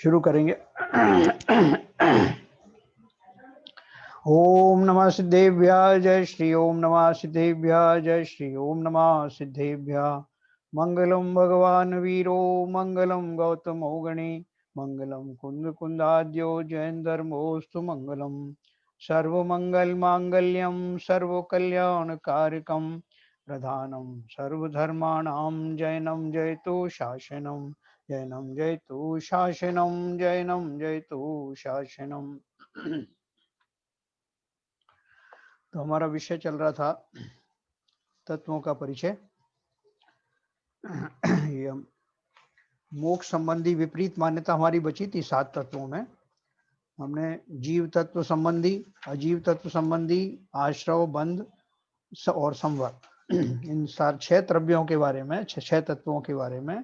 शुरू करेंगे। ओम नमः सिद्धेभ्य जय श्री ओम नमः सिद्धेभ्य जय श्री ओम नमः सिद्धेभ्य। मंगलम भगवान वीरो मंगलम गौतम गणे मंगलम कुंद कुंदाद्यो जैन धर्मोस्तु मंगलम सर्वमंगल मांगल्यम सर्व कल्याण कारकम प्रधानम सर्वधर्माणां जैनम जयतु शासनम जैनम जयतु शासनम जैनम जयतु शासनम। तो हमारा विषय चल रहा था तत्वों का परिचय। ये मोक्ष संबंधी विपरीत मान्यता हमारी बची थी 7 तत्वों में। हमने जीव तत्व संबंधी, अजीव तत्व संबंधी, आश्रव, बंध और संवर इन 6 द्रव्यों के बारे में, 6 तत्वों के बारे में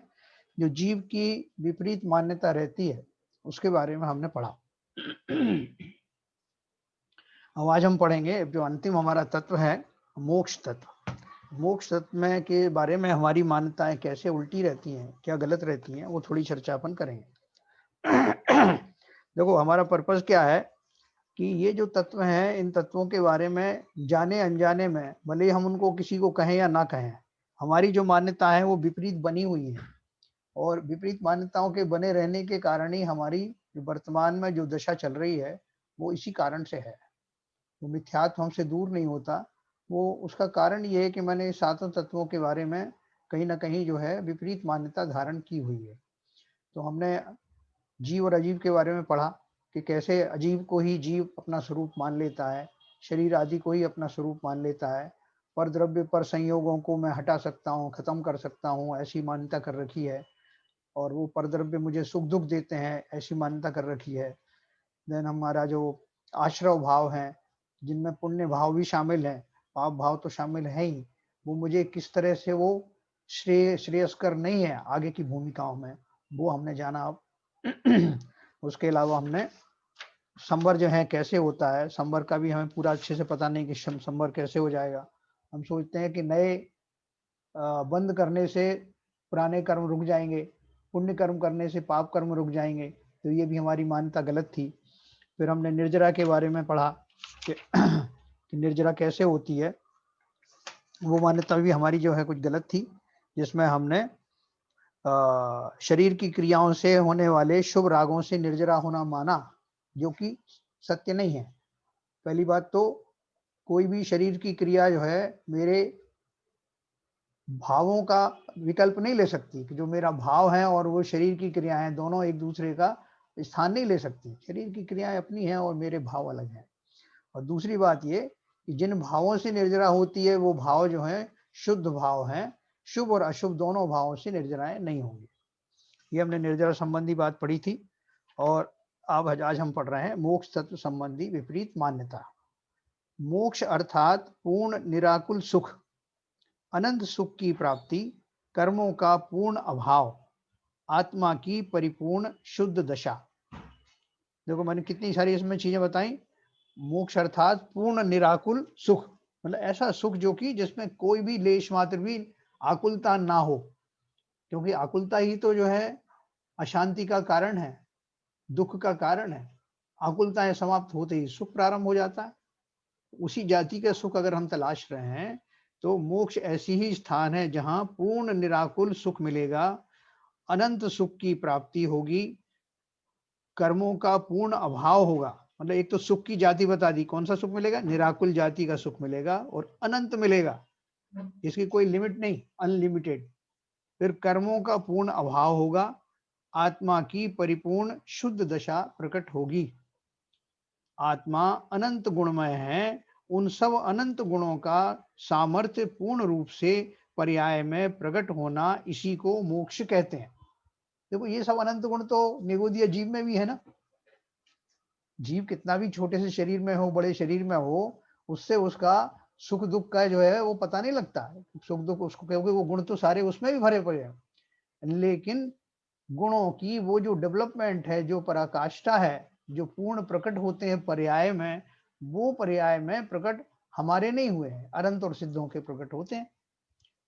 जो जीव की विपरीत मान्यता रहती है उसके बारे में हमने पढ़ा। अब आज हम पढ़ेंगे जो अंतिम हमारा तत्व है मोक्ष तत्व। मोक्ष तत्व में के बारे में हमारी मान्यताएं कैसे उल्टी रहती हैं, क्या गलत रहती हैं, वो थोड़ी चर्चा अपन करेंगे। देखो हमारा पर्पस क्या है कि ये जो तत्व हैं इन तत्वों के बारे में जाने अनजाने में, भले हम उनको किसी को कहें या ना कहें, हमारी जो मान्यता है वो विपरीत बनी हुई है और विपरीत मान्यताओं के बने रहने के कारण ही हमारी वर्तमान में जो दशा चल रही है वो इसी कारण से है। वो मिथ्यात्व हमसे दूर नहीं होता। वो उसका कारण ये है कि मैंने 7 तत्वों के बारे में कहीं ना कहीं जो है विपरीत मान्यता धारण की हुई है। तो हमने जीव और अजीव के बारे में पढ़ा कि कैसे अजीव को ही जीव अपना स्वरूप मान लेता है, शरीर आदि को ही अपना स्वरूप मान लेता है, पर द्रव्य पर संयोगों को मैं हटा सकता हूँ, खत्म कर सकता हूँ, ऐसी मान्यता कर रखी है। और वो परद्रव्य मुझे सुख दुख देते हैं, ऐसी मान्यता कर रखी है। देन हमारा जो आश्रव भाव है जिनमें पुण्य भाव भी शामिल है, पाप भाव तो शामिल है ही, वो मुझे किस तरह से वो श्रेयस्कर नहीं है आगे की भूमिकाओं में, वो हमने जाना। अब उसके अलावा हमने संवर जो है कैसे होता है, संवर का भी हमें पूरा अच्छे से पता नहीं कि संवर कैसे हो जाएगा। हम सोचते हैं कि नए बंद करने से पुराने कर्म रुक जाएंगे, पुण्य कर्म करने से पाप कर्म रुक जाएंगे, तो ये भी हमारी मान्यता गलत थी। फिर हमने निर्जरा के बारे में पढ़ा कि निर्जरा कैसे होती है, वो मान्यता भी हमारी जो है कुछ गलत थी, जिसमें हमने शरीर की क्रियाओं से होने वाले शुभ रागों से निर्जरा होना माना, जो कि सत्य नहीं है। पहली बात तो कोई भी शरीर की क्रिया जो है मेरे भावों का विकल्प नहीं ले सकती, कि जो मेरा भाव है और वो शरीर की क्रियाएं दोनों एक दूसरे का स्थान नहीं ले सकती। शरीर की क्रियाएं अपनी हैं और मेरे भाव अलग हैं। और दूसरी बात ये कि जिन भावों से निर्जरा होती है वो भाव जो है शुद्ध भाव हैं, शुभ और अशुभ दोनों भावों से निर्जराएं नहीं होंगी। ये हमने निर्जरा संबंधी बात पढ़ी थी। और अब आज हम पढ़ रहे हैं मोक्ष तत्व संबंधी विपरीत मान्यता। मोक्ष अर्थात पूर्ण निराकुल सुख, अनंत सुख की प्राप्ति, कर्मों का पूर्ण अभाव, आत्मा की परिपूर्ण शुद्ध दशा। देखो मैंने कितनी सारी इसमें चीजें बताई। मोक्ष अर्थात पूर्ण निराकुल सुख, मतलब ऐसा सुख जो कि जिसमें कोई भी लेश मात्र भी आकुलता ना हो, क्योंकि आकुलता ही तो जो है अशांति का कारण है, दुख का कारण है। आकुलताएं समाप्त होते ही सुख प्रारंभ हो जाता है। उसी जाति का सुख अगर हम तलाश रहे हैं तो मोक्ष ऐसी ही स्थान है जहां पूर्ण निराकुल सुख मिलेगा, अनंत सुख की प्राप्ति होगी, कर्मों का पूर्ण अभाव होगा। मतलब एक तो सुख की जाति बता दी, कौन सा सुख मिलेगा, निराकुल जाति का सुख मिलेगा, और अनंत मिलेगा, इसकी कोई लिमिट नहीं, अनलिमिटेड। फिर कर्मों का पूर्ण अभाव होगा, आत्मा की परिपूर्ण शुद्ध दशा प्रकट होगी। आत्मा अनंत गुणमय है, उन सब अनंत गुणों का सामर्थ्य पूर्ण रूप से पर्याय में प्रकट होना, इसी को मोक्ष कहते हैं। देखो ये सब अनंत गुण तो निगोदीय जीव में भी है ना। जीव कितना भी छोटे से शरीर में हो, बड़े शरीर में हो, उससे उसका सुख दुख का जो है वो पता नहीं लगता। सुख दुख उसको, क्योंकि वो गुण तो सारे उसमें भी भरे पड़े हैं। लेकिन गुणों की वो जो डेवलपमेंट है, जो पराकाष्ठा है, जो पूर्ण प्रकट होते हैं पर्याय में, वो पर्याय में प्रकट हमारे नहीं हुए हैं, अनंत और सिद्धों के प्रकट होते हैं।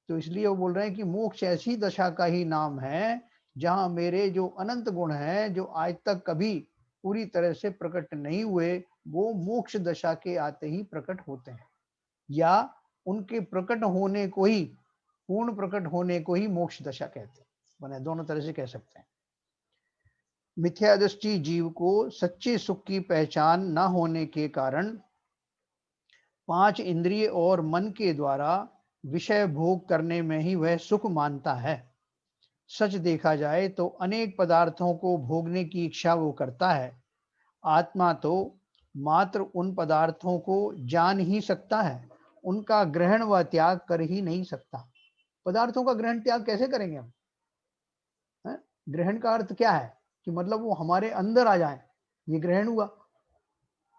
तो इसलिए वो बोल रहे हैं कि मोक्ष ऐसी दशा का ही नाम है जहाँ मेरे जो अनंत गुण हैं, जो आज तक कभी पूरी तरह से प्रकट नहीं हुए, वो मोक्ष दशा के आते ही प्रकट होते हैं, या उनके प्रकट होने को ही, पूर्ण प्रकट होने को ही मोक्ष दशा कहते हैं। माने दोनों तरह से कह सकते हैं। मिथ्यादृष्टि जीव को सच्चे सुख की पहचान न होने के कारण 5 इंद्रिय और मन के द्वारा विषय भोग करने में ही वह सुख मानता है। सच देखा जाए तो अनेक पदार्थों को भोगने की इच्छा वो करता है। आत्मा तो मात्र उन पदार्थों को जान ही सकता है, उनका ग्रहण व त्याग कर ही नहीं सकता। पदार्थों का ग्रहण त्याग कैसे करेंगे हम? हैं? ग्रहण का अर्थ क्या है? कि मतलब वो हमारे अंदर आ जाए, ये ग्रहण हुआ।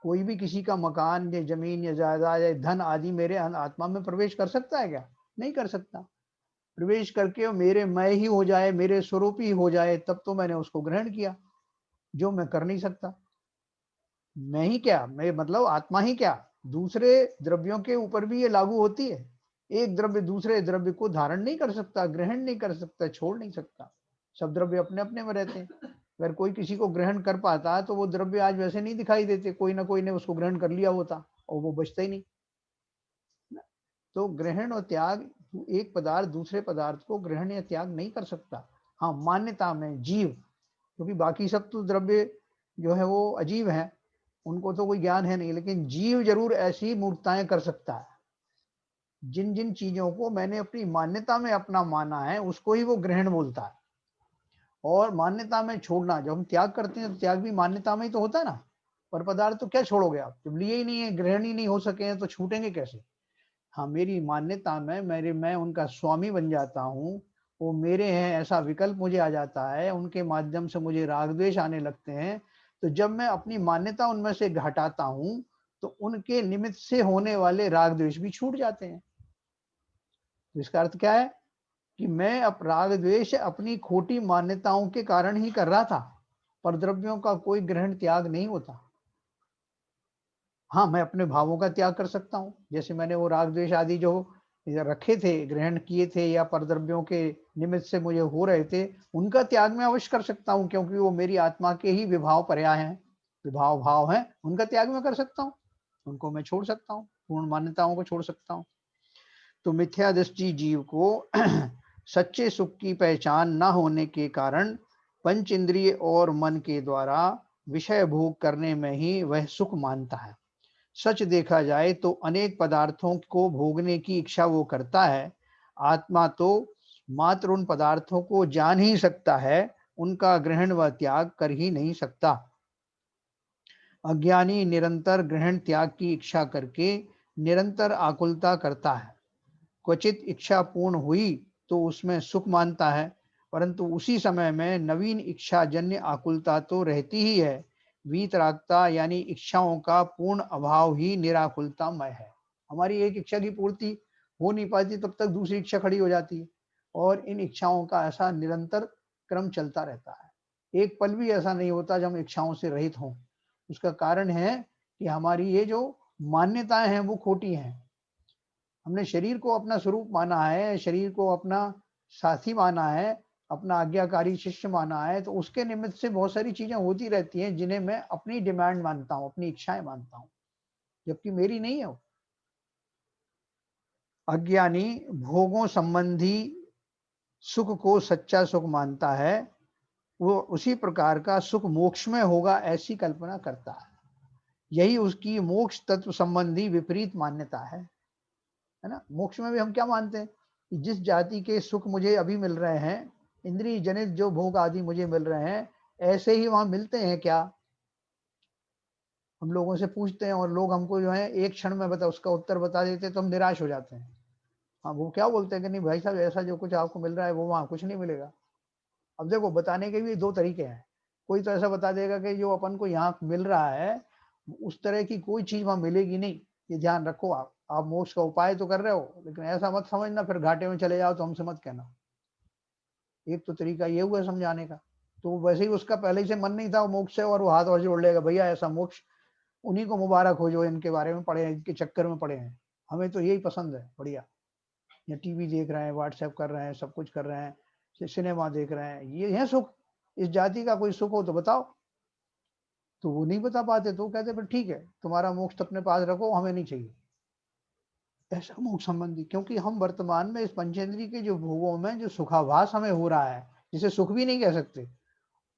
कोई भी किसी का मकान या जमीन या जायदाद या धन आदि मेरे आत्मा में प्रवेश कर सकता है क्या? नहीं कर सकता। प्रवेश करके वो मेरे मैं ही हो जाए, मेरे स्वरूप ही हो जाए, तब तो मैंने उसको ग्रहण किया, जो मैं कर नहीं सकता। मैं ही क्या, मैं मतलब आत्मा ही क्या, दूसरे द्रव्यों के ऊपर भी ये लागू होती है। एक द्रव्य दूसरे द्रव्य को धारण नहीं कर सकता, ग्रहण नहीं कर सकता, छोड़ नहीं सकता। सब द्रव्य अपने अपने में रहते हैं। अगर कोई किसी को ग्रहण कर पाता तो वो द्रव्य आज वैसे नहीं दिखाई देते, कोई ना कोई ने उसको ग्रहण कर लिया होता और वो बचता ही नहीं। तो ग्रहण और त्याग, एक पदार्थ दूसरे पदार्थ को ग्रहण या त्याग नहीं कर सकता। हाँ, मान्यता में जीव, क्योंकि बाकी सब तो द्रव्य जो है वो अजीव है, उनको तो कोई ज्ञान है नहीं, लेकिन जीव जरूर ऐसी मूर्ताएं कर सकता है। जिन जिन चीजों को मैंने अपनी मान्यता में अपना माना है, उसको ही वो ग्रहण बोलता है। और मान्यता में छोड़ना, जब हम त्याग करते हैं तो त्याग भी मान्यता में ही तो होता है ना। पर पदार्थ तो क्या छोड़ोगे आप, जब लिए ही नहीं है, ग्रहण ही नहीं हो सके हैं, तो छूटेंगे कैसे? हाँ, मेरी मान्यता में मैं उनका स्वामी बन जाता हूँ, वो मेरे हैं ऐसा विकल्प मुझे आ जाता है, उनके माध्यम से मुझे राग द्वेष आने लगते हैं। तो जब मैं अपनी मान्यता उनमें से हटाता हूँ, तो उनके निमित्त से होने वाले राग द्वेष भी छूट जाते हैं। तो इसका अर्थ क्या है? कि मैं राग द्वेष अपनी खोटी मान्यताओं के कारण ही कर रहा था, पर द्रव्यों का कोई ग्रहण त्याग नहीं होता। हाँ, मैं अपने भावों का त्याग कर सकता हूँ। जैसे मैंने वो राग द्वेष आदि जो रखे थे, ग्रहण किए थे या परद्रव्यों के निमित्त से मुझे हो रहे थे, उनका त्याग मैं अवश्य कर सकता हूँ, क्योंकि वो मेरी आत्मा के ही विभाव पर्याय हैं, विभाव भाव हैं, उनका त्याग मैं कर सकता हूँ। उनको मैं छोड़ सकता हूँ, पूर्ण मान्यताओं को छोड़ सकता हूँ। तो मिथ्या दृष्टि जीव को सच्चे सुख की पहचान न होने के कारण पंच इंद्रिय और मन के द्वारा विषय भोग करने में ही वह सुख मानता है। सच देखा जाए तो अनेक पदार्थों को भोगने की इच्छा वो करता है। आत्मा तो मात्र उन पदार्थों को जान ही सकता है, उनका ग्रहण व त्याग कर ही नहीं सकता। अज्ञानी निरंतर ग्रहण त्याग की इच्छा करके निरंतर आकुलता करता है। क्वचित इच्छा पूर्ण हुई तो उसमें सुख मानता है, परंतु उसी समय में नवीन इच्छा जन्य आकुलता तो रहती ही है। वीतरागता यानी इच्छाओं का पूर्ण अभाव ही निराकुलतामय है। हमारी एक इच्छा की पूर्ति हो नहीं पाती, तब तक दूसरी इच्छा खड़ी हो जाती है, और इन इच्छाओं का ऐसा निरंतर क्रम चलता रहता है। एक पल भी ऐसा नहीं होता जब हम इच्छाओं से रहित हों। उसका कारण है कि हमारी ये जो मान्यताएं हैं वो खोटी हैं। हमने शरीर को अपना स्वरूप माना है, शरीर को अपना साथी माना है, अपना आज्ञाकारी शिष्य माना है, तो उसके निमित्त से बहुत सारी चीजें होती रहती हैं जिन्हें मैं अपनी डिमांड मानता हूँ, अपनी इच्छाएं मानता हूँ, जबकि मेरी नहीं है वो। अज्ञानी भोगों संबंधी सुख को सच्चा सुख मानता है, वो उसी प्रकार का सुख मोक्ष में होगा ऐसी कल्पना करता है। यही उसकी मोक्ष तत्व संबंधी विपरीत मान्यता है ना। मोक्ष में भी हम क्या मानते हैं कि जिस जाति के सुख मुझे अभी मिल रहे हैं, इंद्रिय जनित जो भोग आदि मुझे मिल रहे हैं, ऐसे ही वहां मिलते हैं क्या? हम लोगों से पूछते हैं और लोग हमको जो है एक क्षण में उसका उत्तर बता देते हैं, तो हम निराश हो जाते हैं। हाँ, वो क्या बोलते हैं कि नहीं भाई साहब, ऐसा जो कुछ आपको मिल रहा है वो वहां कुछ नहीं मिलेगा। अब देखो, बताने के भी दो तरीके हैं। कोई तो ऐसा बता देगा कि जो अपन को यहाँ मिल रहा है, उस तरह की कोई चीज वहां मिलेगी नहीं, ये ध्यान रखो। आप मोक्ष का उपाय तो कर रहे हो, लेकिन ऐसा मत समझना फिर घाटे में चले जाओ तो हमसे मत कहना। एक तो तरीका ये हुआ समझाने का। तो वैसे ही उसका पहले ही से मन नहीं था मोक्ष से, और वो हाथ और जोड़ लेगा, भैया ऐसा मोक्ष उन्हीं को मुबारक हो जो इनके बारे में पढ़े हैं, इनके चक्कर में पड़े हैं, हमें तो यही पसंद है, बढ़िया। या टीवी देख रहे हैं, व्हाट्सएप कर रहे हैं, सब कुछ कर रहे हैं, सिनेमा देख रहे हैं, ये है सुख। इस जाति का कोई सुख हो तो बताओ। तो वो नहीं बता पाते, तो वो कहते फिर ठीक है, तुम्हारा मोक्ष अपने पास रखो, हमें नहीं चाहिए ऐसा मोक्ष संबंधी। क्योंकि हम वर्तमान में इस पंचेंद्रिय के जो भोगों में जो सुखाभास हमें हो रहा है, जिसे सुख भी नहीं कह सकते,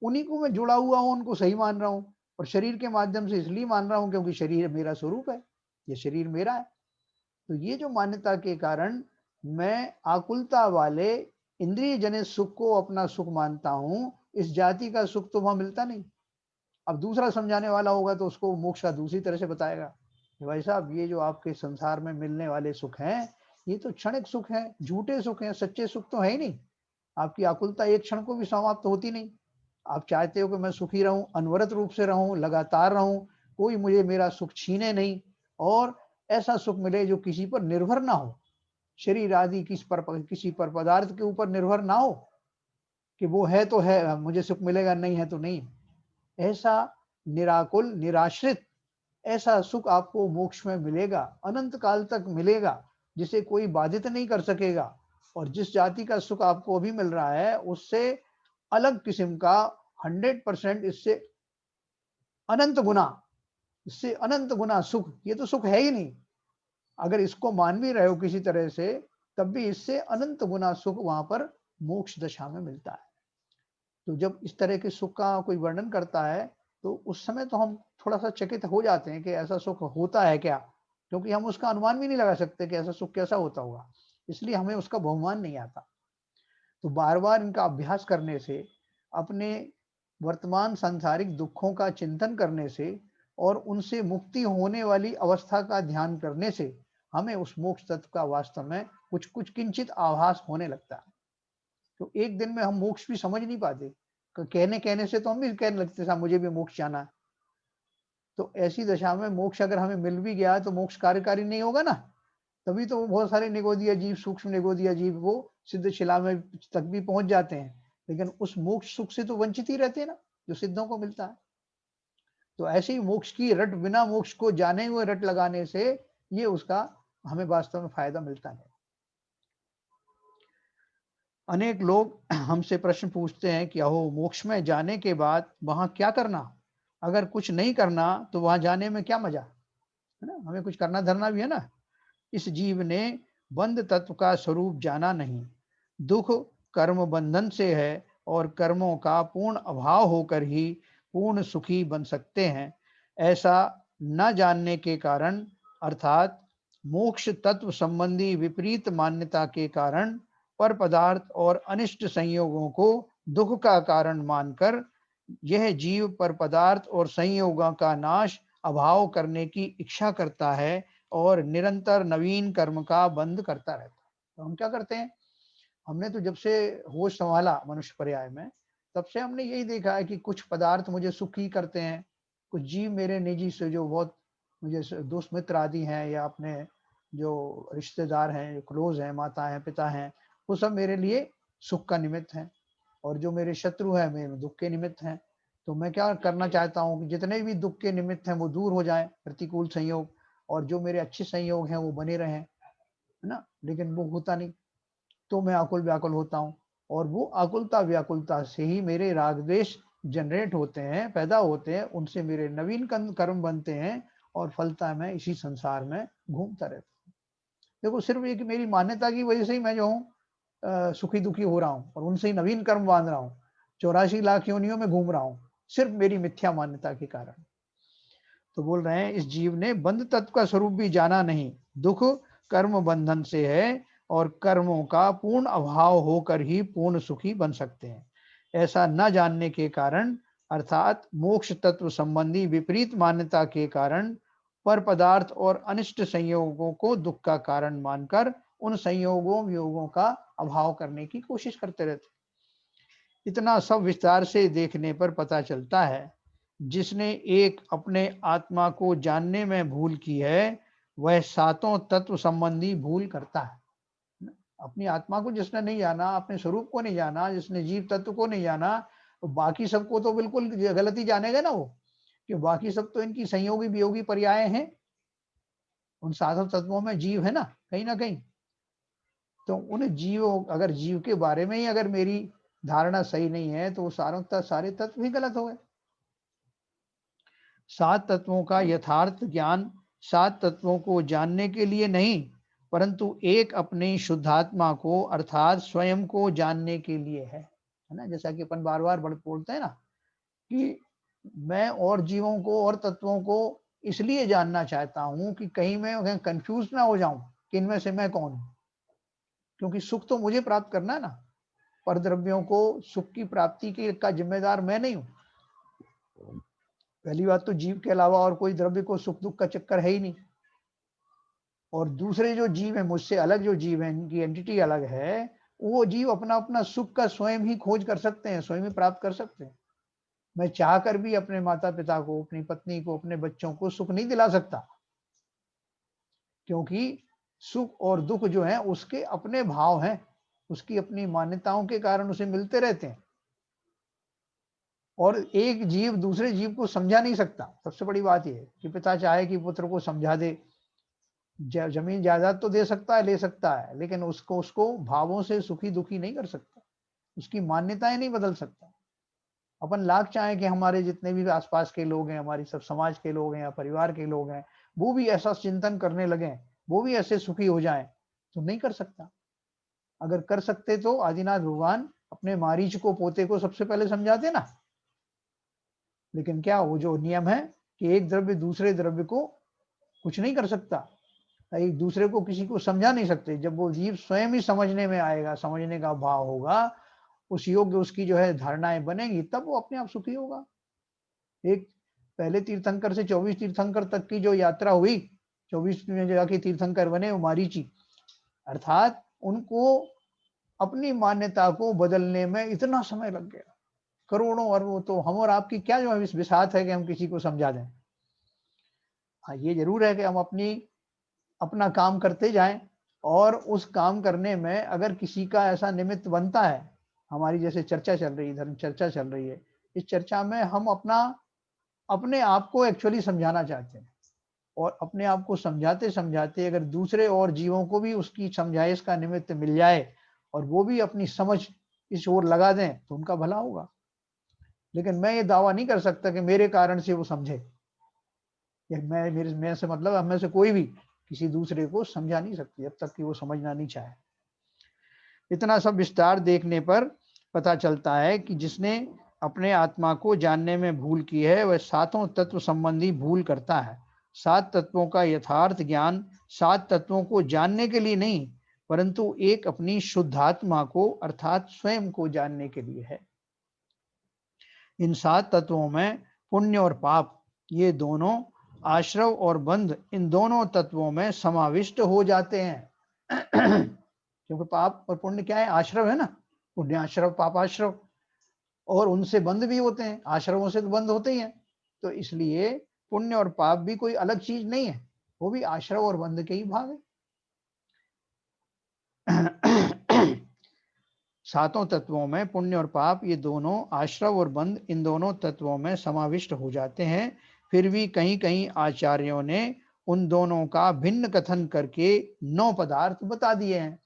उन्हीं को मैं जुड़ा हुआ हूँ, उनको सही मान रहा हूँ। और शरीर के माध्यम से इसलिए मान रहा हूँ क्योंकि शरीर मेरा स्वरूप है, ये शरीर मेरा है। तो ये जो मान्यता के कारण मैं आकुलता वाले इंद्रिय जनित सुख को अपना सुख मानता हूँ, इस जाति का सुख तो वहां मिलता नहीं। अब दूसरा समझाने वाला होगा तो उसको मोक्ष का दूसरी तरह से बताएगा कि भाई साहब, ये जो आपके संसार में मिलने वाले सुख हैं, ये तो क्षणिक सुख है, झूठे सुख हैं, सच्चे सुख तो है ही नहीं। आपकी आकुलता एक क्षण को भी समाप्त होती नहीं। आप चाहते हो कि मैं सुखी रहूं, अनवरत रूप से रहूं, लगातार रहूं, कोई मुझे मेरा सुख छीने नहीं, और ऐसा सुख मिले जो किसी पर निर्भर ना हो, शरीर आदि किसी पर पदार्थ के ऊपर निर्भर ना हो, कि वो है तो है, मुझे सुख मिलेगा, नहीं है तो नहीं। ऐसा निराकुल निराश्रित ऐसा सुख आपको मोक्ष में मिलेगा, अनंत काल तक मिलेगा, जिसे कोई बाधित नहीं कर सकेगा। और जिस जाति का सुख आपको अभी मिल रहा है, उससे अलग किस्म का 100% इससे अनंत गुना, इससे अनंत गुना सुख, ये तो सुख है ही नहीं। अगर इसको मान भी रहे हो किसी तरह से, तब भी इससे अनंत गुना सुख वहां पर मोक्ष दशा में मिलता है। तो जब इस तरह के सुख का कोई वर्णन करता है, तो उस समय तो हम थोड़ा सा चकित हो जाते हैं कि ऐसा सुख होता है क्या, क्योंकि हम उसका अनुमान भी नहीं लगा सकते कि ऐसा सुख कैसा होता होगा, इसलिए हमें उसका बहुमान नहीं आता। तो बार बार इनका अभ्यास करने से, अपने वर्तमान सांसारिक दुखों का चिंतन करने से और उनसे मुक्ति होने वाली अवस्था का ध्यान करने से हमें उस मोक्ष तत्व का वास्तव में कुछ कुछ किंचित आभास होने लगता है। तो एक दिन में हम मोक्ष भी समझ नहीं पाते, कहने कहने से तो हम भी कहने लगते साहब मुझे भी मोक्ष जाना है। तो ऐसी दशा में मोक्ष अगर हमें मिल भी गया तो मोक्ष कार्यकारी नहीं होगा ना। तभी तो बहुत सारे निगोदिया जीव, सूक्ष्म निगोदिया जीव, वो सिद्ध शिला में तक भी पहुंच जाते हैं, लेकिन उस मोक्ष सुख से तो वंचित ही रहते हैं ना, जो सिद्धों को मिलता है। तो ऐसे ही मोक्ष की रट, बिना मोक्ष को जाने हुए रट लगाने से ये उसका हमें वास्तव में फायदा मिलता नहीं। अनेक लोग हमसे प्रश्न पूछते हैं कि अहो, मोक्ष में जाने के बाद वहां क्या करना, अगर कुछ नहीं करना तो वहां जाने में क्या मजा, है ना, हमें कुछ करना धरना भी है ना। इस जीव ने बंध तत्व का स्वरूप जाना नहीं, दुख कर्म बंधन से है, और कर्मों का पूर्ण अभाव होकर ही पूर्ण सुखी बन सकते हैं। ऐसा न जानने के कारण, अर्थात मोक्ष तत्व संबंधी विपरीत मान्यता के कारण, पर पदार्थ और अनिष्ट संयोगों को दुख का कारण मानकर यह जीव पर पदार्थ और संयोगों का नाश, अभाव करने की इच्छा करता है और निरंतर नवीन कर्म का बंध करता रहता है। तो हम क्या करते हैं, हमने तो जब से होश संभाला मनुष्य पर्याय में, तब से हमने यही देखा है कि कुछ पदार्थ मुझे सुखी करते हैं, कुछ जीव मेरे निजी से जो बहुत मुझे दोस्त मित्र आदि हैं, या अपने जो रिश्तेदार हैं, क्लोज हैं, माता हैं, पिता हैं, वो सब मेरे लिए सुख का निमित्त हैं। और जो मेरे शत्रु हैं, मेरे दुख के निमित्त हैं। तो मैं क्या करना चाहता हूँ कि जितने भी दुख के निमित्त हैं वो दूर हो जाएं, प्रतिकूल संयोग, और जो मेरे अच्छे संयोग हैं वो बने रहें, है ना। लेकिन वो होता नहीं, तो मैं आकुल व्याकुल होता हूँ। और वो आकुलता व्याकुलता से ही मेरे राग द्वेष जनरेट होते हैं, पैदा होते हैं, उनसे मेरे नवीन कर्म बनते हैं, और फलता मैं इसी संसार में घूमता रहता हूँ। देखो, सिर्फ एक मेरी मान्यता की वजह से ही मैं जो हूँ सुखी दुखी हो रहा हूँ, और उनसे ही नवीन कर्म बांध रहा हूँ, 84 लाख योनियों में घूम रहा हूँ, सिर्फ मेरी मिथ्या मान्यता के कारण। तो बोल रहे हैं, इस जीव ने बंध तत्व का स्वरूप भी जाना नहीं, दुख कर्म बंधन से है, और कर्मों का पूर्ण अभाव होकर ही पूर्ण सुखी बन सकते हैं। ऐसा न जानने के कारण, अर्थात मोक्ष तत्व संबंधी विपरीत मान्यता के कारण, पर पदार्थ और अनिष्ट संयोगों को दुख का कारण मानकर उन संयोगों वियोगों का अभाव करने की कोशिश करते रहते। इतना सब विस्तार से देखने पर पता चलता है, जिसने एक अपने आत्मा को जानने में भूल की है, वह सातों तत्व संबंधी भूल करता है। अपनी आत्मा को जिसने नहीं जाना, अपने स्वरूप को नहीं जाना, जिसने जीव तत्व को नहीं जाना, तो बाकी सबको तो बिल्कुल गलत ही जानेगा ना वो, कि बाकी सब तो इनकी संयोगी वियोगी पर्याय हैं। उन सातों तत्वों में जीव है ना कहीं, तो उन जीवों, अगर जीव के बारे में ही अगर मेरी धारणा सही नहीं है तो सारे तत्व ही गलत हो गए। 7 तत्वों का यथार्थ ज्ञान 7 तत्वों को जानने के लिए नहीं, परंतु एक अपनी शुद्धात्मा को अर्थात स्वयं को जानने के लिए है ना? जैसा कि अपन बार-बार बोलते हैं ना कि मैं और जीवों को और तत्वों को इसलिए जानना चाहता हूँ कि कहीं मैं कन्फ्यूज़ ना हो जाऊँ कि इनमें से मैं कौन हूँ? क्योंकि सुख तो मुझे प्राप्त करना है ना, परद्रव्यों को सुख की प्राप्ति की का ज़िम्मेदार मैं नहीं हूँ। पहली बात तो जीव के अलावा और कोई द्रव्य को सुख-दुःख का चक्कर है ही नहीं। और दूसरे जो जीव हैं, मुझसे अलग जो जीव हैं, इनकी एंटिटी अलग है, वो जीव अपना-अपना सुख का स्वयं ही खोज कर सकते हैं, स्वयं ही प्राप्त कर सकते हैं। मैं चाहकर भी अपने माता-पिता को, अपनी पत्नी को, अपने बच्चों को सुख नहीं दिला सकता, क्योंकि सुख और दुःख जो है उसके अपने भाव हैं, उसकी अपनी मान्यताओं के कारण उसे मिलते रहते हैं। और एक जीव दूसरे जीव को समझा नहीं सकता। सबसे बड़ी बात ये है कि पिता चाहे कि पुत्र को समझा दे, ज़मीन जायदाद तो दे सकता है, ले सकता है, लेकिन उसको उसको भावों से सुखी-दुखी नहीं कर सकता। उसकी मान्यताएँ नहीं बदल सकता। अपन लाख चाहें कि हमारे जितने भी आस-पास के लोग हैं, हमारी सब समाज के लोग हैं या परिवार के लोग हैं, वो भी ऐसा चिंतन करने लगें, वो भी ऐसे सुखी हो जाएँ, तो नहीं कर सकता। अगर कर सकते तो आदिनाथ भगवान अपने मारीच को, पोते को सबसे पहले समझाते ना। लेकिन क्या वो जो नियम है कि एक द्रव्य दूसरे द्रव्य को कुछ नहीं कर सकता, एक दूसरे को किसी को समझा नहीं सकते। जब वो जीव स्वयं ही समझने में आएगा, समझने का भाव होगा, उस योग्य उसकी जो है धारणाएँ बनेंगी, तब वो अपने आप सुखी होगा। एक पहले तीर्थंकर से 24 तीर्थंकर तक की जो यात्रा हुई, 24 में जाके तीर्थंकर बने वो मारीची, अर्थात उनको अपनी मान्यता को बदलने में इतना समय लग गया। करोड़ों अरबों, तो हम और आपकी क्या जो है इस बिसात है कि हम किसी को समझा दें। हाँ, ये ज़रूर है कि हम अपना काम करते जाएँ और उस काम करने में अगर किसी का ऐसा निमित्त बनता है, हमारी जैसे चर्चा चल रही है, धर्म चर्चा चल रही है, इस चर्चा में हम अपने आप को एक्चुअली समझाना चाहते हैं और अपने आप को समझाते-समझाते अगर दूसरे और जीवों को भी उसकी समझाइश का निमित्त मिल जाए और वो भी अपनी समझ इस ओर लगा दें, तो उनका भला होगा। लेकिन मैं ये दावा नहीं कर सकता कि मेरे कारण से वो समझे, या मेरे से मतलब हम में से कोई भी किसी दूसरे को समझा नहीं सकती जब तक कि वो समझना नहीं चाहे। इतना सब विस्तार देखने पर पता चलता है कि जिसने अपने आत्मा को जानने में भूल की है, वह सातों तत्व संबंधी भूल करता है। 7 तत्वों का यथार्थ ज्ञान 7 तत्वों को जानने के लिए नहीं, परंतु एक अपनी शुद्धात्मा को अर्थात स्वयं को जानने के लिए है। इन 7 तत्वों में पुण्य और पाप, ये दोनों आश्रव और बंध, इन दोनों तत्वों में समाविष्ट हो जाते हैं। क्योंकि पाप और पुण्य क्या है? आश्रव है ना, पुण्याश्रव, पापाश्रव, और उनसे बंध भी होते हैं, आश्रवों से तो बंध होते ही हैं। तो इसलिए पुण्य और पाप भी कोई अलग चीज नहीं है, वो भी आश्रव और बंध के ही भाग है। सातों तत्वों में पुण्य और पाप, ये दोनों आश्रव और बंध, इन दोनों तत्वों में समाविष्ट हो जाते हैं। फिर भी कहीं-कहीं आचार्यों ने उन दोनों का भिन्न कथन करके 9 पदार्थ बता दिए हैं,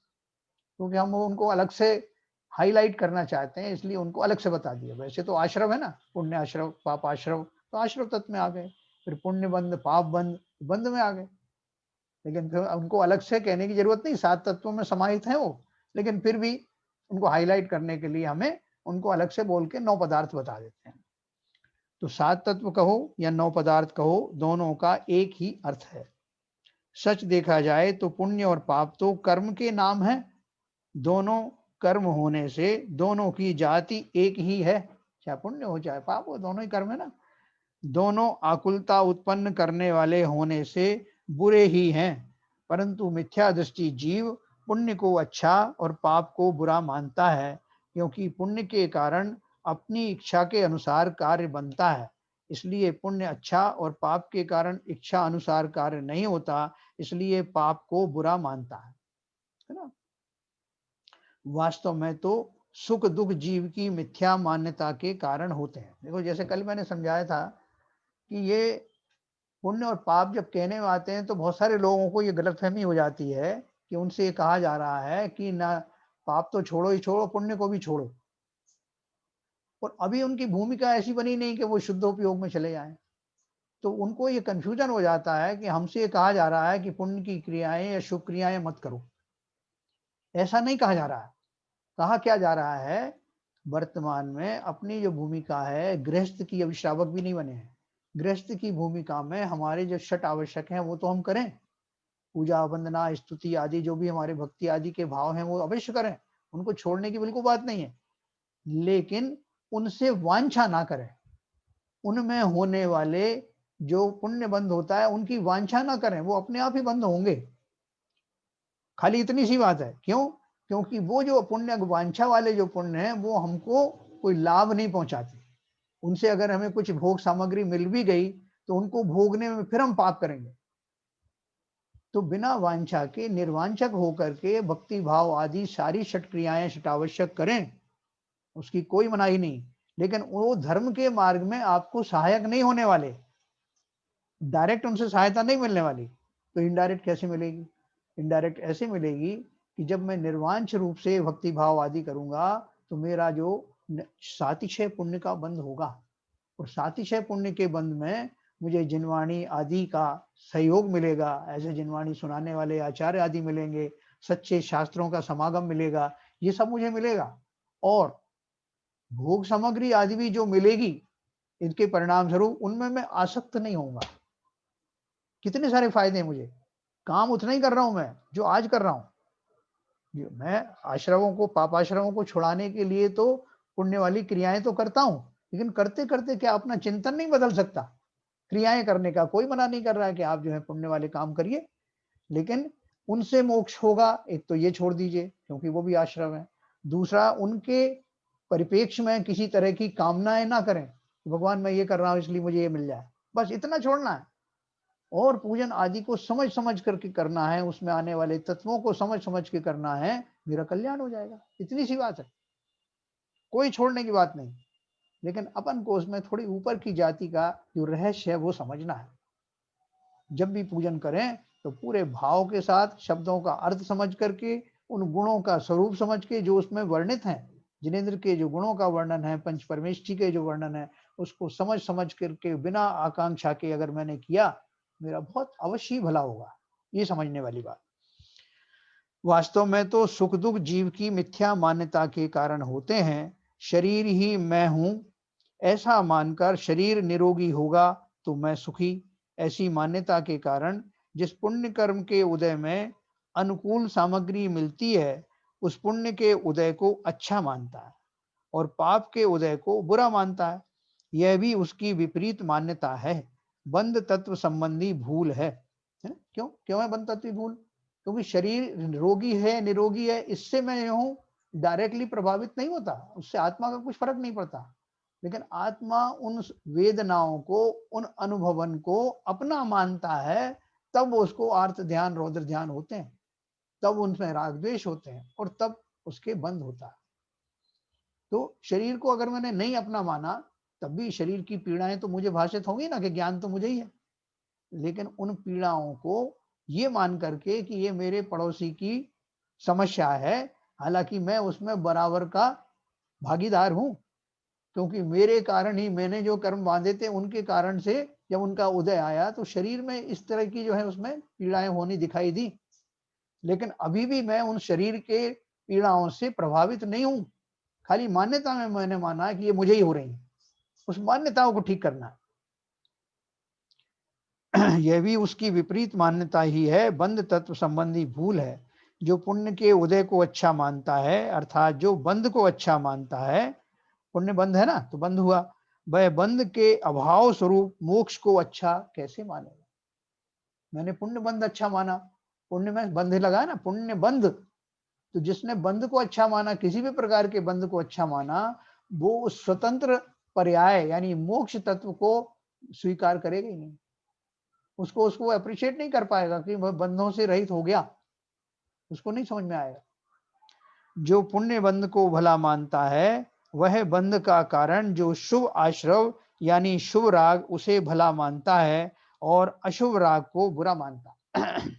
क्योंकि हम उनको अलग से हाइलाइट करना चाहते हैं, इसलिए उनको अलग से बता दिया। वैसे तो आश्रव है ना, पुण्य आश्रव, पाप आश्रव, तो आश्रव तत्व में आ गए। फिर पुण्य बंध, पाप बंध, बंध में आ गए। लेकिन फिर उनको अलग से कहने की जरूरत नहीं, 7 तत्वों में समाहित हैं वो, लेकिन फिर भी उनको हाइलाइट करने के लिए हमें उनको अलग से बोल के 9 पदार्थ बता देते हैं। तो 7 तत्व कहो या 9 पदार्थ कहो, दोनों का एक ही अर्थ है। सच देखा जाए तो पुण्य और पाप तो कर्म के नाम हैं। दोनों कर्म होने से दोनों की जाति एक ही है, चाहे पुण्य हो चाहे पाप हो, दोनों ही कर्म है ना। दोनों आकुलता उत्पन्न करने वाले होने से बुरे ही हैं, परंतु मिथ्या दृष्टि जीव पुण्य को अच्छा और पाप को बुरा मानता है, क्योंकि पुण्य के कारण अपनी इच्छा के अनुसार कार्य बनता है, इसलिए पुण्य अच्छा और पाप के कारण इच्छा अनुसार कार्य नहीं होता, इसलिए पाप को बुरा मानता है ना। वास्तव में तो सुख दुख जीव की मिथ्या मान्यता के कारण होते हैं। देखो, जैसे कल मैंने समझाया था कि ये पुण्य और पाप जब कहने में आते हैं तो बहुत सारे लोगों को ये गलतफहमी हो जाती है कि उनसे ये कहा जा रहा है कि ना पाप तो छोड़ो ही छोड़ो, पुण्य को भी छोड़ो। और अभी उनकी भूमिका ऐसी बनी नहीं कि वो शुद्धोपयोग में चले जाएँ। तो उनको ये कन्फ्यूज़न हो जाता है कि हमसे ये कहा जा रहा है कि पुण्य की क्रियाएँ या शुभ क्रियाएँ मत करो। ऐसा नहीं कहा जा रहा है। कहा क्या जा रहा है, वर्तमान में अपनी जो भूमिका है, गृहस्थ की अभी श्रावक भी नहीं बने हैं। गृहस्थ की भूमिका में हमारे जो षट आवश्यक हैं, वो तो हम करें। पूजा, वंदना, स्तुति आदि जो भी हमारे भक्ति आदि के भाव हैं, वो अवश्य करें। उनको छोड़ने की बिल्कुल बात नहीं है। लेकिन उनसे वांछा ना करें। उनमें होने वाले जो पुण्य बंध होता है, उनकी वांछा ना करें, वो अपने आप ही बंद होंगे। खाली इतनी सी बात है। क्यों? क्योंकि वो जो पुण्य वांछा वाले जो पुण्य हैं, वो हमको कोई लाभ नहीं पहुँचाते। उनसे अगर हमें कुछ भोग सामग्री मिल भी गई, तो उनको भोगने में फिर हम पाप करेंगे। तो बिना वांछा के निर्वांछक होकर के भक्ति भाव आदि सारी षट क्रियाएँ षटावश्यक करें, उसकी कोई मनाही नहीं। लेकिन वो धर्म के मार्ग में आपको सहायक नहीं होने वाले। डायरेक्ट उनसे सहायता नहीं मिलने वाली, तो इनडायरेक्ट कैसे मिलेगी? इनडायरेक्ट ऐसे मिलेगी कि जब मैं निर्वांछ रूप से भक्ति भाव आदि करूँगा, तो मेरा जो सातिशय पुण्य का बंध होगा। और सातिशय पुण्य के बंध में मुझे जिनवाणी आदि का सहयोग मिलेगा। ऐसे जिनवाणी सुनाने वाले आचार्य आदि मिलेंगे, सच्चे शास्त्रों का समागम मिलेगा, ये सब मुझे मिलेगा। और भोग सामग्री आदि भी जो मिलेगी, इनके परिणाम स्वरूप उनमें मैं आसक्त नहीं होऊँगा। कितने सारे फायदे हैं मुझे। काम उतना ही कर रहा हूँ मैं, जो आज कर रहा हूँ। मैं आश्रमों को, पापाश्रमों को छुड़ाने के लिए तो पुण्य वाली क्रियाएँ तो करता हूँ, लेकिन करते-करते क्या अपना चिंतन नहीं बदल सकता? क्रियाएँ करने का कोई मना नहीं कर रहा है कि आप जो है पुण्य वाले काम करिए, लेकिन उनसे मोक्ष होगा, एक तो ये छोड़ दीजिए क्योंकि वो भी आश्रम है। दूसरा, उनके परिप्रेक्ष्य में किसी तरह की कामनाएँ ना करें, भगवान मैं ये कर रहा हूँ इसलिए मुझे ये मिल जाए, बस इतना छोड़ना है। और पूजन आदि को समझ-समझ करके करना है, उसमें आने वाले तत्वों को समझ-समझ के करना है, मेरा कल्याण हो जाएगा। इतनी सी बात है, कोई छोड़ने की बात नहीं। लेकिन अपन को उसमें थोड़ी ऊपर की जाति का जो रहस्य है वो समझना है। जब भी पूजन करें तो पूरे भाव के साथ शब्दों का अर्थ समझ करके, उन गुणों का स्वरूप समझ के जो उसमें वर्णित हैं, जिनेंद्र के जो गुणों का वर्णन है, पंच परमेष्ठी के जो वर्णन है, उसको समझ-समझ करके बिना आकांक्षा के अगर मैंने किया, मेरा बहुत अवश्य ही भला होगा। ये समझने वाली बात। वास्तव में तो सुख-दुःख जीव की मिथ्या मान्यता के कारण होते हैं। शरीर ही मैं हूँ, ऐसा मानकर शरीर निरोगी होगा तो मैं सुखी। ऐसी मान्यता के कारण जिस पुण्य कर्म के उदय में अनुकूल सामग्री मिलती है, उस पुण्य के उदय को अच्छा मानता है और पाप के उदय को बुरा मानता है। यह भी उसकी विपरीत मान्यता है। बंध तत्व संबंधी भूल है ना? क्यों? क्यों है बंध तत्व भूल? क्योंकि शरीर रोगी है, निरोगी है, इससे मैं जो हूँ डायरेक्टली प्रभावित नहीं होता, उससे आत्मा का कुछ फ़र्क नहीं पड़ता। लेकिन आत्मा उन वेदनाओं को, उन अनुभवन को अपना मानता है, तब उसको आर्त ध्यान, रौद्र ध्यान होते हैं, तब उनमें राग द्वेष होते हैं और तब उसके बंध होता है। तो शरीर को अगर मैंने नहीं अपना माना, तब भी शरीर की पीड़ाएँ तो मुझे भाषित होंगी ना कि ज्ञान तो मुझे ही है। लेकिन उन पीड़ाओं को ये मान करके कि ये मेरे पड़ोसी की समस्या है, हालाँकि मैं उसमें बराबर का भागीदार हूँ, क्योंकि मेरे कारण ही मैंने जो कर्म बाँधे थे, उनके कारण से जब उनका उदय आया, तो शरीर में इस तरह की जो है उसमें पीड़ाएँ होनी दिखाई दी। लेकिन अभी भी मैं उन शरीर के पीड़ाओं से प्रभावित नहीं हूँ। खाली मान्यता में मैंने माना है कि ये मुझे ही हो रही है। उस मान्यताओं को ठीक करना है। यह भी उसकी विपरीत मान्यता ही है, बंध तत्व संबंधी भूल है। जो पुण्य के उदय को अच्छा मानता है, अर्थात जो बंध को अच्छा मानता है, पुण्य बंध है ना, तो बंध हुआ, वह बंध के अभाव स्वरूप मोक्ष को अच्छा कैसे मानेगा? मैंने पुण्य बंध अच्छा माना, पुण्य में बंध लगा है ना, पुण्य बंध। तो जिसने बंध को अच्छा माना, किसी भी प्रकार के बंध को अच्छा माना, वो स्वतंत्र पर्याय यानी मोक्ष तत्व को स्वीकार करेगा ही नहीं। उसको उसको एप्रिशिएट नहीं कर पाएगा कि वह बंधों से रहित हो गया, उसको नहीं समझ में आएगा। जो पुण्य बंध को भला मानता है, वह बंध का कारण जो शुभ आश्रव यानी शुभ राग उसे भला मानता है और अशुभ राग को बुरा मानता है।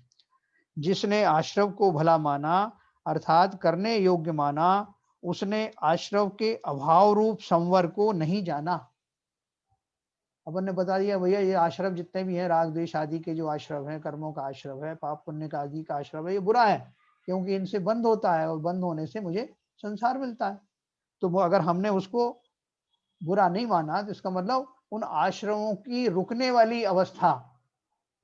जिसने आश्रव को भला माना अर्थात करने योग्य माना, उसने आश्रव के अभाव रूप संवर को नहीं जाना। अपन ने बता दिया भैया ये आश्रव जितने भी हैं, राग द्वेष आदि के जो आश्रव हैं, कर्मों का आश्रव है, पाप पुण्य का आदि का आश्रव है, ये बुरा है, क्योंकि इनसे बंद होता है और बंद होने से मुझे संसार मिलता है। तो वो अगर हमने उसको बुरा नहीं माना तो इसका मतलब उन आश्रमों की रुकने वाली अवस्था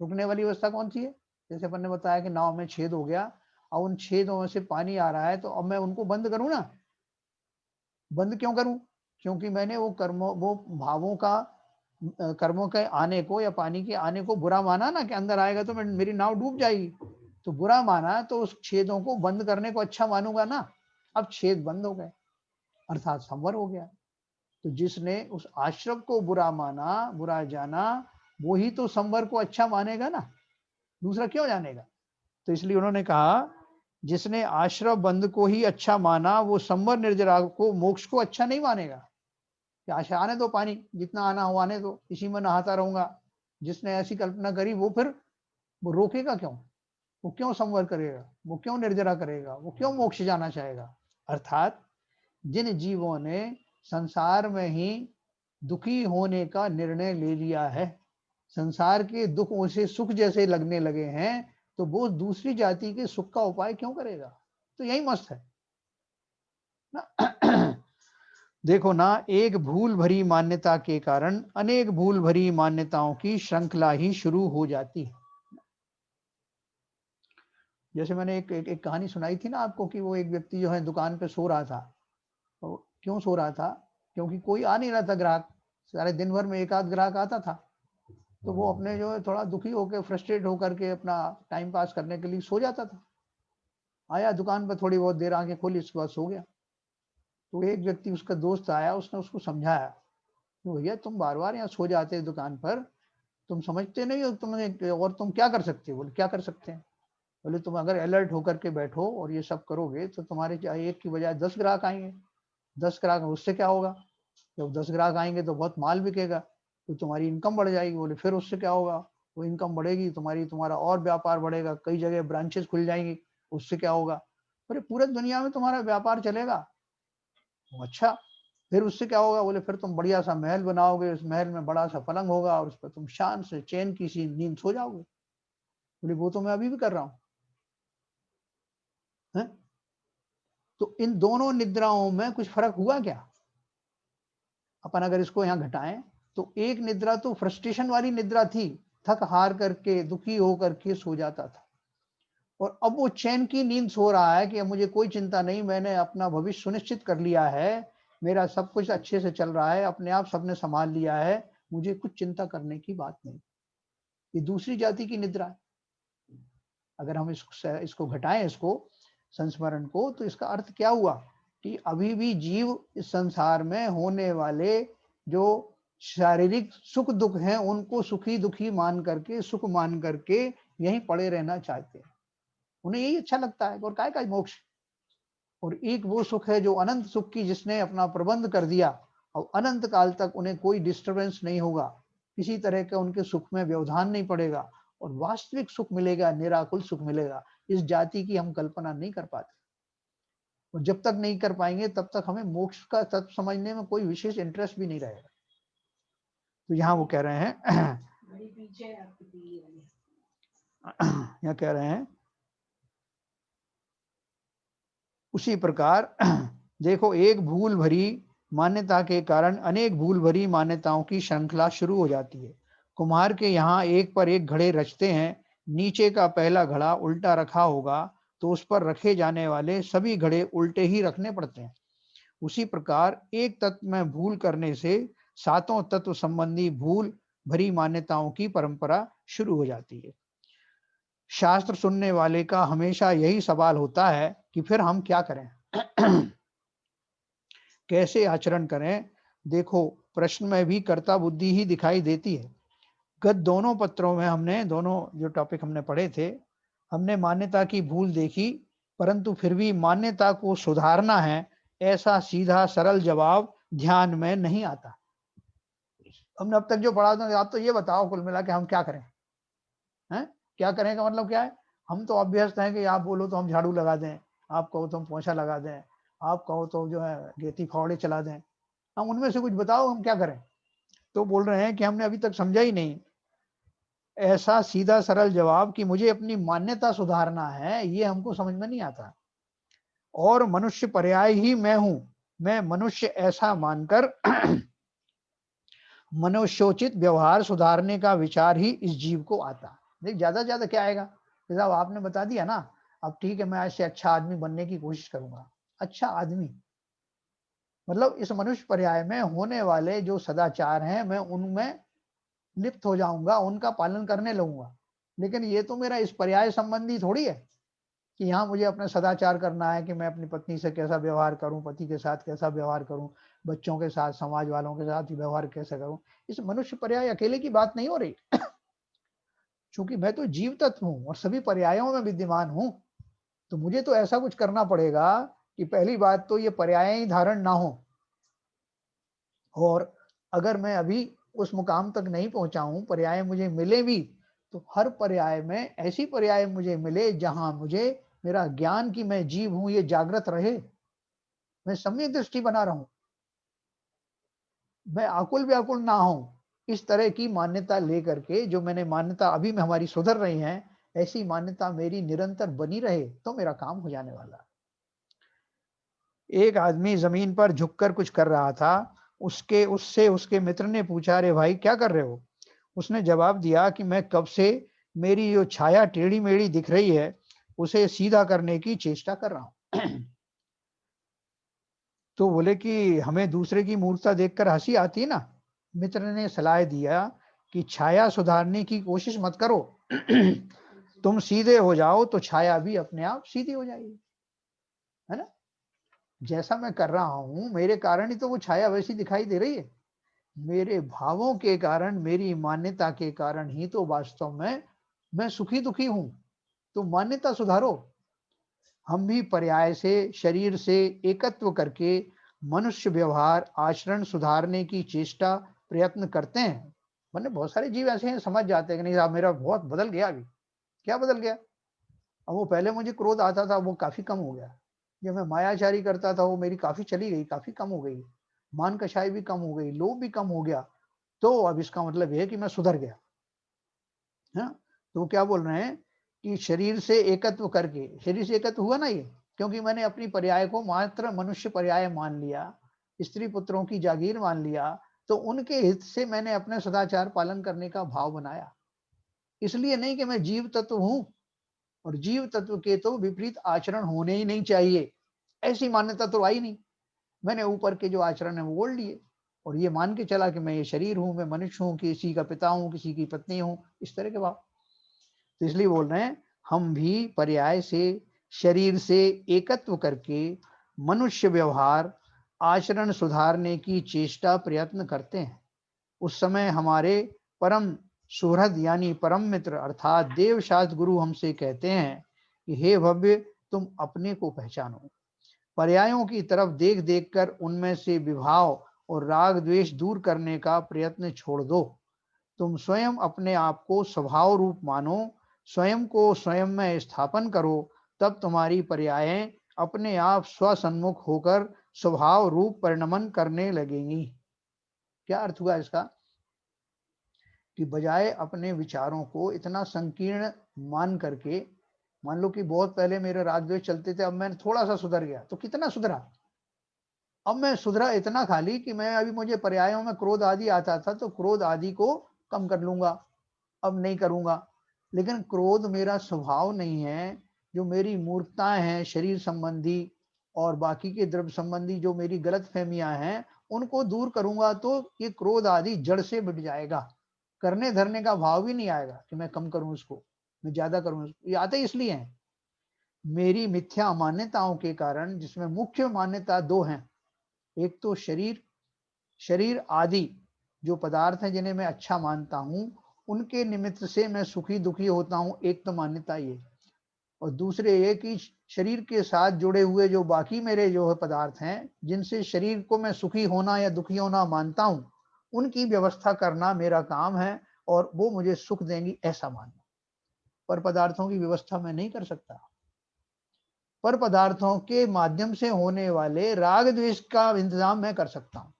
कौन सी है? जैसे अपन ने बताया कि नाव में छेद हो गया और उन छेदों में से पानी आ रहा है, तो अब मैं उनको बंद करूं ना। बंद क्यों करूं? क्योंकि मैंने वो भावों का कर्मों के आने को या पानी के आने को बुरा माना ना, कि अंदर आएगा तो मेरी नाव डूब जाएगी। तो बुरा माना तो उस छेदों को बंद करने को अच्छा मानूंगा ना। अब छेद बंद हो गए अर्थात संवर हो गया। तो जिसने उस आश्रम को बुरा माना, बुरा जाना, वो ही तो संवर को अच्छा मानेगा ना, दूसरा क्यों जानेगा? तो इसलिए उन्होंने कहा जिसने आश्रम बंद को ही अच्छा माना, वो संवर निर्जरा को, मोक्ष को अच्छा नहीं मानेगा। कि आशा आने दो, पानी जितना आना हो आने दो, इसी में नहाता रहूंगा। जिसने ऐसी कल्पना करी वो फिर वो रोकेगा क्यों? वो क्यों संवर करेगा? वो क्यों निर्जरा करेगा? वो क्यों मोक्ष जाना चाहेगा? अर्थात जिन जीवों ने संसार में ही दुखी होने का निर्णय ले लिया है, संसार के दुख उसे सुख जैसे लगने लगे हैं, तो वो दूसरी जाति के सुख का उपाय क्यों करेगा? तो यही मस्त है ना। देखो ना, एक भूल भरी मान्यता के कारण अनेक भूल भरी मान्यताओं की श्रृंखला ही शुरू हो जाती है। जैसे मैंने एक कहानी सुनाई थी ना आपको, कि वो एक व्यक्ति जो है दुकान पे सो रहा था। तो क्यों सो रहा था? क्योंकि कोई आ नहीं रहा था ग्राहक, सारे दिन भर में एक आध ग्राहक आता था। तो वो अपने जो है थोड़ा दुखी होकर, फ्रस्ट्रेट होकर के अपना टाइम पास करने के लिए सो जाता था। आया दुकान पर, थोड़ी बहुत देर आंखें खोली, उसके बाद सो गया। तो एक व्यक्ति उसका दोस्त आया, उसने उसको समझाया, भैया तुम बार बार यहाँ सो जाते हैं दुकान पर, तुम समझते नहीं हो तुम्हें, और तुम क्या कर सकते हो? बोले क्या कर सकते हैं? बोले तुम अगर अलर्ट होकर के बैठो और ये सब करोगे तो तुम्हारे चाहे एक की बजाय 10 ग्राहक आएंगे। 10 ग्राहक, उससे क्या होगा? जब 10 ग्राहक आएंगे तो बहुत माल बिकेगा, तो तुम्हारी इनकम बढ़ जाएगी। बोले फिर उससे क्या होगा? वो इनकम बढ़ेगी, तुम्हारा और व्यापार बढ़ेगा, कई जगह ब्रांचेस खुल जाएंगी, उससे क्या होगा? अरे पूरे दुनिया में तुम्हारा व्यापार चलेगा। अच्छा, फिर उससे क्या होगा? बोले फिर तुम बढ़िया सा महल बनाओगे, उस महल में बड़ा सा पलंग होगा और उस पर तुम शान से चैन की सी नींद सो जाओगे। बोले वो तो मैं अभी भी कर रहा हूँ। तो इन दोनों निद्राओं में कुछ फर्क हुआ क्या? अपन अगर इसको यहाँ घटाएं तो एक निद्रा तो फ्रस्ट्रेशन वाली निद्रा थी, थक हार करके दुखी होकर के सो जाता था, और अब वो चैन की नींद सो रहा है कि अब मुझे कोई चिंता नहीं, मैंने अपना भविष्य सुनिश्चित कर लिया है, मेरा सब कुछ अच्छे से चल रहा है, अपने आप सबने संभाल लिया है, मुझे कुछ चिंता करने की बात नहीं। ये दूसरी जाति की निद्रा है। अगर हम इसको घटाएं, इसको संस्मरण को, तो इसका अर्थ क्या हुआ? कि अभी भी जीव इस संसार में होने वाले जो शारीरिक सुख दुख हैं, उनको सुखी दुखी मान करके, सुख मान करके यहीं पड़े रहना चाहते हैं। उन्हें यही अच्छा लगता है, और काय का मोक्ष। और एक वो सुख है जो अनंत सुख की, जिसने अपना प्रबंध कर दिया और अनंत काल तक उन्हें कोई डिस्टरबेंस नहीं होगा, किसी तरह का उनके सुख में व्यवधान नहीं पड़ेगा, और वास्तविक सुख मिलेगा, निराकुल सुख मिलेगा। इस जाति की हम कल्पना नहीं कर पाते, और जब तक नहीं कर पाएंगे तब तक हमें मोक्ष का तत्व समझने में कोई विशेष इंटरेस्ट भी नहीं रहेगा। तो यहाँ वो कह रहे हैं यहाँ कह रहे हैं उसी प्रकार देखो, एक भूल भरी मान्यता के कारण अनेक भूल भरी मान्यताओं की श्रृंखला शुरू हो जाती है। कुम्हार के यहाँ एक पर एक घड़े रचते हैं, नीचे का पहला घड़ा उल्टा रखा होगा तो उस पर रखे जाने वाले सभी घड़े उल्टे ही रखने पड़ते हैं। उसी प्रकार एक तत्व में भूल करने से सातों तत्व संबंधी भूल भरी मान्यताओं की परंपरा शुरू हो जाती है। शास्त्र सुनने वाले का हमेशा यही सवाल होता है कि फिर हम क्या करें, कैसे आचरण करें। देखो, प्रश्न में भी कर्ता बुद्धि ही दिखाई देती है। गत दोनों पत्रों में हमने, दोनों जो टॉपिक हमने पढ़े थे, हमने मान्यता की भूल देखी, परंतु फिर भी मान्यता को सुधारना है, ऐसा सीधा सरल जवाब ध्यान में नहीं आता। हमने अब तक जो पढ़ा था, आप तो ये बताओ कुल मिला के हम क्या करें? हैं? क्या करें का मतलब क्या है? हम तो अभ्यस्त हैं कि आप बोलो तो हम झाड़ू लगा दें, आप कहो तो हम पोंछा लगा दें, आप कहो तो जो है गेती फावड़े चला दें। हम उनमें से कुछ बताओ हम क्या करें? तो बोल रहे हैं कि हमने अभी तक समझा ही नहीं। ऐसा सीधा सरल जवाब कि मुझे अपनी मान्यता सुधारना है, ये हमको समझ में नहीं आता। और मनुष्य पर्याय ही मैं हूँ। मैं मनुष्य ऐसा मानकर मनुष्योचित व्यवहार सुधारने का विचार ही इस जीव को आता। देख ज़्यादा से ज़्यादा क्या आएगा? कि साहब आपने बता दिया ना, अब ठीक है मैं आज से अच्छा आदमी बनने की कोशिश करूँगा। अच्छा आदमी, मतलब इस मनुष्य पर्याय में होने वाले जो सदाचार हैं, मैं उनमें लिप्त हो जाऊँगा, उनका पालन करने लगूँगा। लेकिन ये तो मेरा इस पर्याय संबंधी थोड़ी है कि यहाँ मुझे अपना सदाचार करना है कि मैं अपनी पत्नी से कैसा व्यवहार करूँ, पति के साथ कैसा व्यवहार करूँ, बच्चों के साथ, समाज वालों के साथ व्यवहार कैसे करूँ। इस मनुष्य पर्याय अकेले की बात नहीं हो रही। चूँकि मैं तो जीव तत्व हूँ और सभी पर्यायों में विद्यमान हूँ, तो मुझे तो ऐसा कुछ करना पड़ेगा कि पहली बात तो ये पर्याय ही धारण ना हो। और अगर मैं अभी उस मुकाम तक नहीं पहुँचा हूँ, पर्याय मुझे मिले भी, तो हर पर्याय में ऐसी पर्याय मुझे मिले जहाँ मुझे मेरा ज्ञान कि मैं जीव हूँ ये जागृत रहे, मैं सम्यक दृष्टि बना रहूँ, मैं आकुल-व्याकुल ना हूँ। इस तरह की मान्यता लेकर के जो मैंने मान्यता अभी में हमारी सुधर रही हैं, ऐसी मान्यता मेरी निरंतर बनी रहे, तो मेरा काम हो जाने वाला है। एक आदमी ज़मीन पर झुककर कुछ कर रहा था। उससे उसके मित्र ने पूछा, "अरे भाई क्या कर रहे हो?" उसने जवाब दिया कि मैं कब से मेरी जो छाया टेढ़ी-मेढ़ी दिख रही है, उसे सीधा करने की चेष्टा कर रहा हूँ। तो बोले कि हमें दूसरे की मूर्खता देखकर हँसी आती है ना। मित्र ने सलाह दिया कि छाया सुधारने की कोशिश मत करो। तुम सीधे हो जाओ तो छाया भी अपने आप सीधी हो जाएगी, है ना? जैसा मैं कर रहा हूँ, मेरे कारण ही तो वो छाया वैसी दिखाई दे रही है। मेरे भावों के कारण, मेरी मान्यता के कारण ही तो वास्तव में मैं सुखी-दुखी हूँ। तो मान्यता सुधारो। हम भी पर्याय से, शरीर से एकत्व करके मनुष्य व्यवहार, आचरण सुधारने की चेष्टा, प्रयत्न करते हैं। वरना बहुत सारे जीव ऐसे हैं समझ जाते हैं कि नहीं साहब मेरा बहुत बदल गया अभी। क्या बदल गया? अब वो पहले मुझे क्रोध आता था, वो काफ़ी कम हो गया। जब मैं मायाचारी करता था, वो मेरी काफ़ी चली गई, काफ़ी कम हो गई। मान कषाय भी कम हो गई, लोभ भी कम हो गया। तो अब इसका मतलब ये है कि मैं सुधर गया। हाँ? तो वो क्या बोल रहे हैं कि शरीर से एकत्व करके, शरीर से एकत्व हुआ ना ये, क्योंकि मैंने अपनी पर्याय को मात्र मनुष्य पर्याय मान लिया, स्त्री पुत्रों की जागीर मान लिया, तो उनके हित से मैंने अपने सदाचार पालन करने का भाव बनाया। इसलिए नहीं कि मैं जीव तत्व हूँ और जीव तत्व के तो विपरीत आचरण होने ही नहीं चाहिए, ऐसी मान्यता तो आई नहीं। मैंने ऊपर के जो आचरण है वो ओढ़ लिए और ये मान के चला कि मैं ये शरीर हूँ, मैं मनुष्य हूँ, किसी का पिता हूँ, किसी की पत्नी हूँ, इस तरह के भाव। तो इसलिए बोल रहे हैं, हम भी पर्याय से, शरीर से एकत्व करके मनुष्य व्यवहार, आचरण सुधारने की चेष्टा प्रयत्न करते हैं। उस समय हमारे परम सुहृद यानी परम मित्र अर्थात देवशास्त्र गुरु हमसे कहते हैं कि हे भव्य, तुम अपने को पहचानो। पर्यायों की तरफ देख-देख कर उनमें से विभाव और राग द्वेष दूर करने का प्रयत्न छोड़ दो। तुम स्वयं अपने आप को स्वभाव रूप मानो, स्वयं को स्वयं में स्थापन करो, तब तुम्हारी पर्यायें अपने आप स्वसन्मुख होकर स्वभाव रूप परिणमन करने लगेंगी। क्या अर्थ हुआ इसका? कि बजाय अपने विचारों को इतना संकीर्ण मान करके, मान लो कि बहुत पहले मेरे राग द्वेष चलते थे, अब मैं थोड़ा-सा सुधर गया, तो कितना सुधरा? अब मैं सुधरा इतना खाली कि मैं अभी मुझे पर्यायों में क्रोध आदि आता था, तो क्रोध आदि को कम कर लूँगा, अब नहीं करूँगा। लेकिन क्रोध मेरा स्वभाव नहीं है, जो मेरी मूर्खताएँ हैं शरीर संबंधी और बाकी के द्रव्य संबंधी जो मेरी गलतफ़हमियाँ हैं, उनको दूर करूँगा तो ये क्रोध आदि जड़ से मिट जाएगा। करने-धरने का भाव भी नहीं आएगा कि मैं कम करूँ इसको, मैं ज़्यादा करूँ इसको, ये आते इसलिए हैं, मेरी मिथ्या मान्यताओं के कारण जिसमें मुख्य मान्यता 2 हैं। एक तो शरीर, शरीर आदि जो पदार्थ हैं जिन्हें मैं अच्छा मानता हूँ, उनके निमित्त से मैं सुखी-दुखी होता हूँ, एक तो मान्यता ये। और दूसरे ये कि शरीर के साथ जुड़े हुए जो बाकी मेरे जो है पदार्थ हैं, जिनसे शरीर को मैं सुखी होना या दुखी होना मानता हूँ, उनकी व्यवस्था करना मेरा काम है और वो मुझे सुख देंगी ऐसा मानना। पर पदार्थों की व्यवस्था मैं नहीं कर सकता। पर पदार्थों के माध्यम से होने वाले राग द्वेष का इंतजाम मैं कर सकता हूँ।